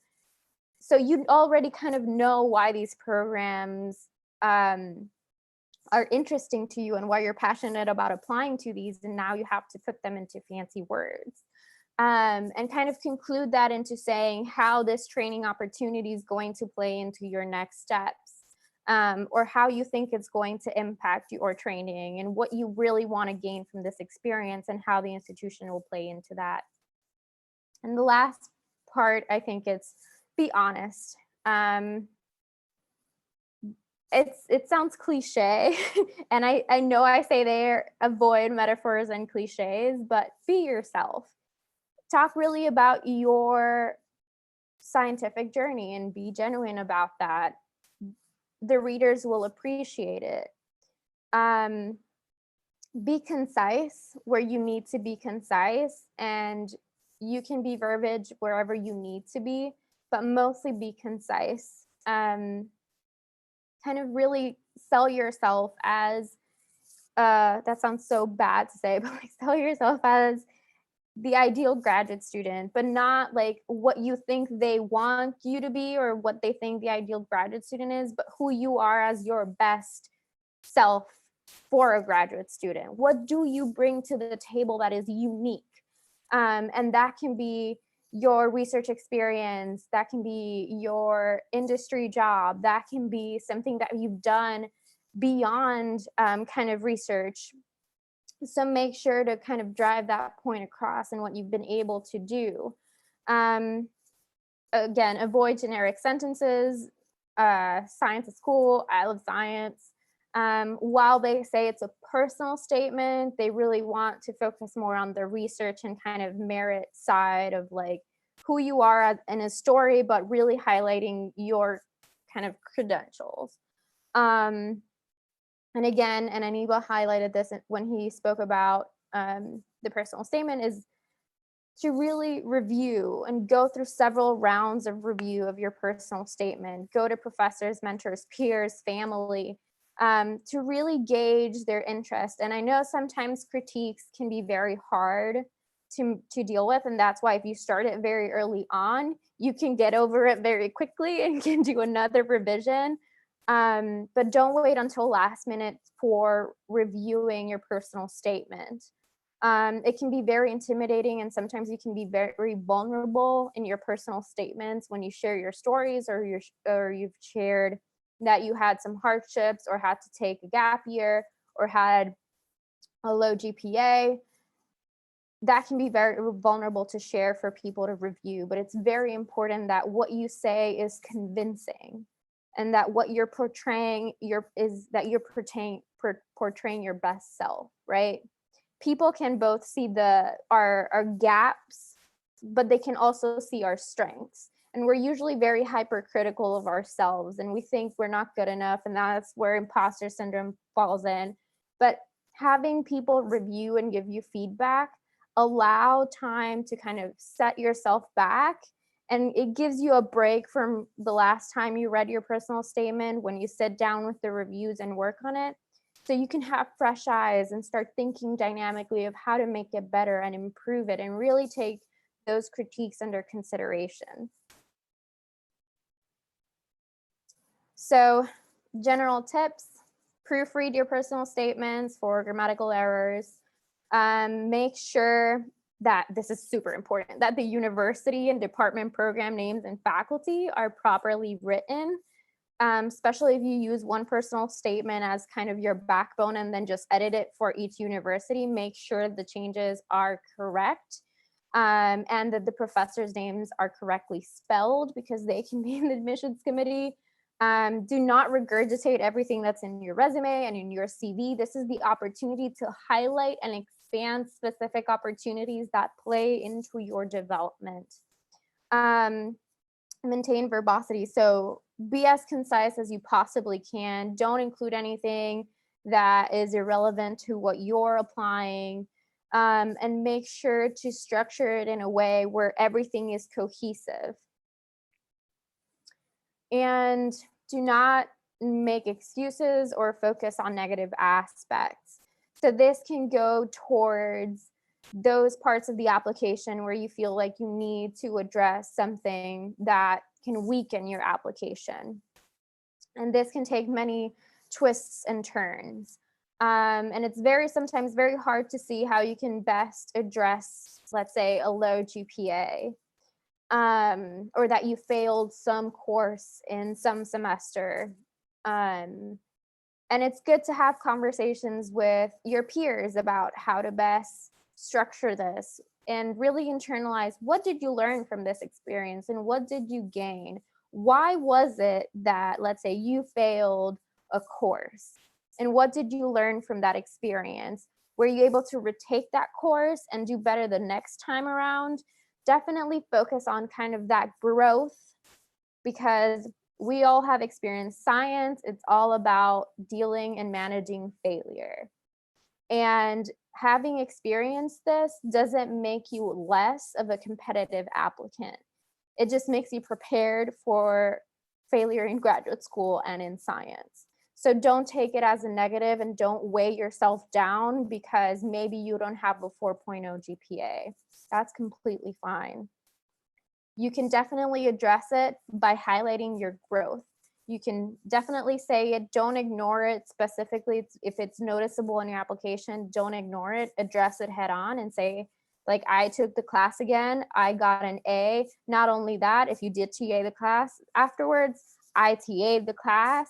So you already kind of know why these programs are interesting to you and why you're passionate about applying to these, and now you have to put them into fancy words. and kind of conclude that into saying how this training opportunity is going to play into your next steps, or how you think it's going to impact your training and what you really want to gain from this experience and how the institution will play into that. And the last part, I think it's be honest. It sounds cliche, and I know I say there, avoid metaphors and cliches, but be yourself. Talk really about your scientific journey and be genuine about that. The readers will appreciate it. Be concise where you need to be concise, and you can be verbiage wherever you need to be, but mostly be concise. Kind of really sell yourself as, that sounds so bad to say, but like sell yourself as the ideal graduate student, but not like what you think they want you to be or what they think the ideal graduate student is, but who you are as your best self for a graduate student. What do you bring to the table that is unique? And that can be your research experience, that can be your industry job, that can be something that you've done beyond kind of research. So make sure to kind of drive that point across and what you've been able to do. Again, avoid generic sentences. Science is cool, I love science. While they say it's a personal statement, they really want to focus more on the research and kind of merit side of like who you are in a story, but really highlighting your kind of credentials. And again, and Aníbal highlighted this when he spoke about the personal statement, is to really review and go through several rounds of review of your personal statement. Go to professors, mentors, peers, family, to really gauge their interest. And I know sometimes critiques can be very hard to deal with, and that's why if you start it very early on, you can get over it very quickly and can do another revision. But don't wait until last minute for reviewing your personal statement. It can be very intimidating, and sometimes you can be very vulnerable in your personal statements when you share your stories, or you've shared that you had some hardships or had to take a gap year or had a low GPA. That can be very vulnerable to share for people to review, but it's very important that what you say is convincing, and that what you're portraying portraying your best self, right? People can both see our gaps, but they can also see our strengths. And we're usually very hypercritical of ourselves, and we think we're not good enough, and that's where imposter syndrome falls in. But having people review and give you feedback, allow time to kind of set yourself back, and it gives you a break from the last time you read your personal statement when you sit down with the reviews and work on it. So you can have fresh eyes and start thinking dynamically of how to make it better and improve it, and really take those critiques under consideration. So general tips: proofread your personal statements for grammatical errors. Make sure that, this is super important, that the university and department program names and faculty are properly written, especially if you use one personal statement as kind of your backbone and then just edit it for each university. Make sure the changes are correct, and that the professors' names are correctly spelled, because they can be in the admissions committee. Do not regurgitate everything that's in your resume and in your CV. This is the opportunity to highlight and expand specific opportunities that play into your development. Maintain verbosity. So be as concise as you possibly can. Don't include anything that is irrelevant to what you're applying. And make sure to structure it in a way where everything is cohesive. And do not make excuses or focus on negative aspects. So this can go towards those parts of the application where you feel like you need to address something that can weaken your application. And this can take many twists and turns. And it's sometimes very hard to see how you can best address let's say, a low GPA, or that you failed some course in some semester. And it's good to have conversations with your peers about how to best structure this and really internalize, what did you learn from this experience and what did you gain? Why was it that, let's say, you failed a course? And what did you learn from that experience? Were you able to retake that course and do better the next time around? Definitely focus on kind of that growth, because we all have experienced science. It's all about dealing and managing failure. And having experienced this doesn't make you less of a competitive applicant. It just makes you prepared for failure in graduate school and in science. So don't take it as a negative and don't weigh yourself down because maybe you don't have a 4.0 GPA. That's completely fine. You can definitely address it by highlighting your growth. You can definitely say it, don't ignore it specifically. If it's noticeable in your application, don't ignore it, address it head on and say, like, I took the class again, I got an A. Not only that, if you did TA the class afterwards, I TA'd the class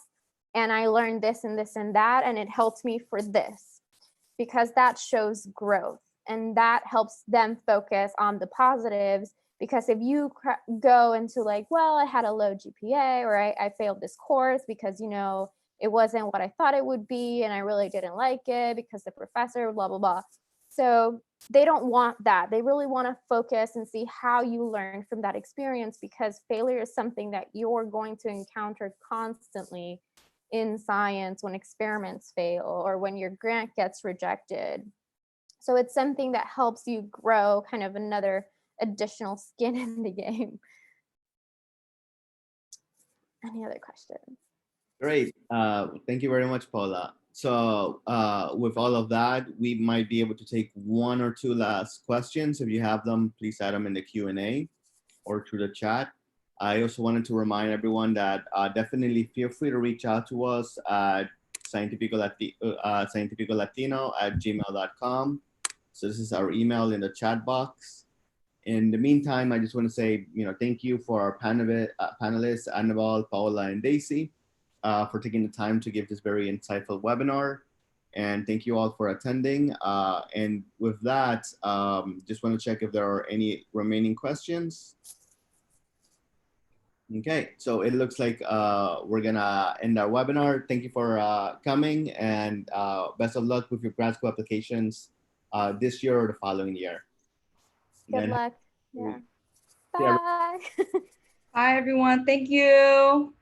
and I learned this and this and that, and it helped me for this, because that shows growth and that helps them focus on the positives. Because if you go into like, well, I had a low GPA, or I failed this course because, you know, it wasn't what I thought it would be and I really didn't like it because the professor, blah, blah, blah. So they don't want that. They really want to focus and see how you learn from that experience, because failure is something that you're going to encounter constantly in science when experiments fail or when your grant gets rejected. So it's something that helps you grow, kind of another additional skin in the game. Any other questions? Great. Thank you very much, Paola. So with all of that, we might be able to take one or two last questions. If you have them, please add them in the Q&A or through the chat. I also wanted to remind everyone that definitely feel free to reach out to us at cientificolatino@gmail.com. So this is our email in the chat box. In the meantime, I just want to say, thank you for our panelists, Aníbal, Paola, and Daisy, for taking the time to give this very insightful webinar. And thank you all for attending. And with that, just want to check if there are any remaining questions. Okay, so it looks like we're gonna end our webinar. Thank you for coming, and best of luck with your grad school applications this year or the following year. Good luck. Yeah. Yeah. Bye. Bye, everyone. Thank you.